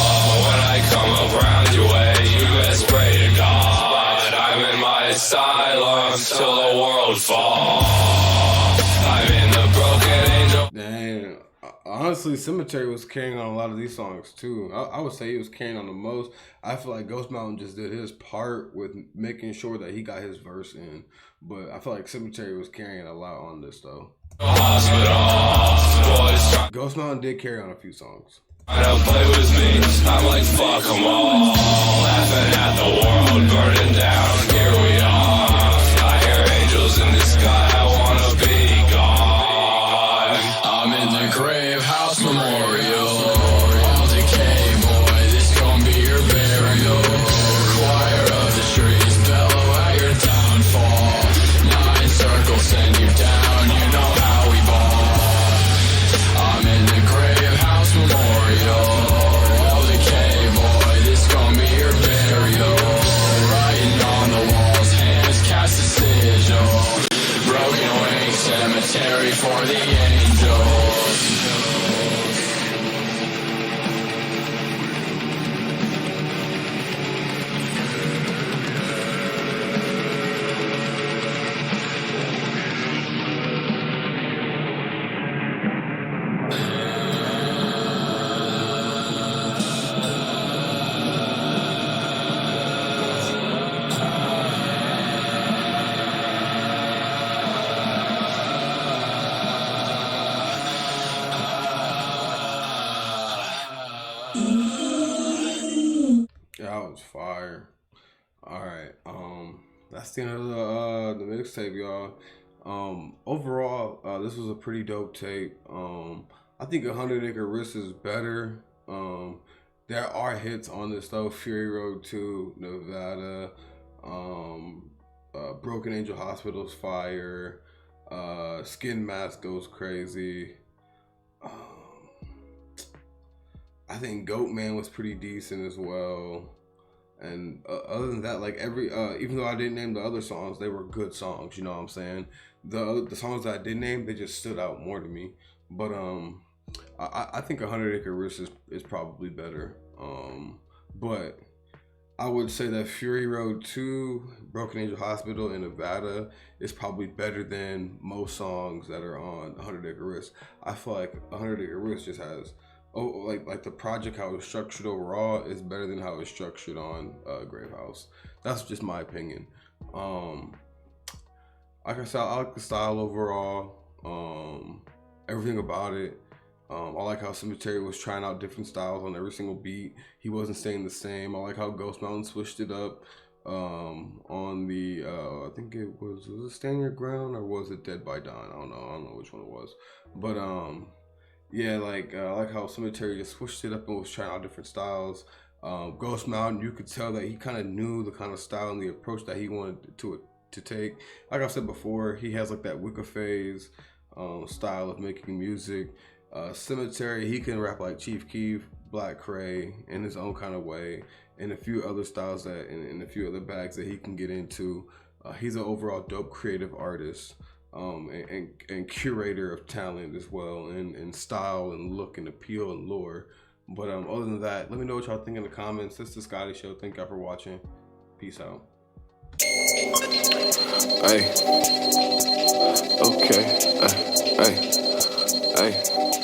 When I come around your way, you best pray to God. I'm in my asylum till the world falls. I'm in the broken angel. Dang. Honestly, Cemetery was carrying on a lot of these songs too. I would say he was carrying on the most. I feel like Ghost Mountain just did his part with making sure that he got his verse in. But I feel like Cemetery was carrying a lot on this though. Ghost Mountain did carry on a few songs. Don't play with me, I'm like fuck them all. Laughing at the world burning down, here we are. I hear angels in the sky, I wanna be God. I'm in the grave house memorial. All decay, boy, this gon' be your burial. Choir of the trees, bellow at your downfall. 9 circles send you down, you know how we ball. I'm in the grave house memorial. All decay, boy, this gon' be your burial. Writing on the walls, hands cast a sigil. Broken wings, cemetery for the angels. That was fire. All right, that's the end of the mixtape, y'all. Overall, this was a pretty dope tape. I think 100 Acre Wrist is better. There are hits on this though. Fury Road 2, Nevada, Broken Angel Hospital's fire. Skin Mask goes crazy. I think Goatman was pretty decent as well. And other than that, like even though I didn't name the other songs, they were good songs. You know what I'm saying? The songs that I did name, they just stood out more to me. But I think 100 Acre Risk is probably better. But I would say that Fury Road 2, Broken Angel Hospital, and Nevada is probably better than most songs that are on 100 Acre Risk. I feel like 100 Acre Risk just has, like the project, how it's structured overall is better than how it's structured on Grave House. That's just my opinion. Like I said, I like the style overall, everything about it. I like how Cemetery was trying out different styles on every single beat. He wasn't staying the same. I like how Ghost Mountain switched it up on the, I think it was it Stand Your Ground or was it Dead by Dawn? I don't know which one it was. But yeah, like I like how Cemetery just switched it up and was trying out different styles. Ghost Mountain, you could tell that he kind of knew the kind of style and the approach that he wanted to take. Like I said before, he has like that Wicca phase style of making music. Cemetery, he can rap like Chief Keef, Black Cray in his own kind of way, and a few other styles that and a few other bags that he can get into. He's an overall dope creative artist and curator of talent as well, and style and look and appeal and lore. But other than that, let me know what y'all think in the comments. This is the Scotty Show. Thank y'all for watching. Peace out. Hey. Okay. Hey. Hey.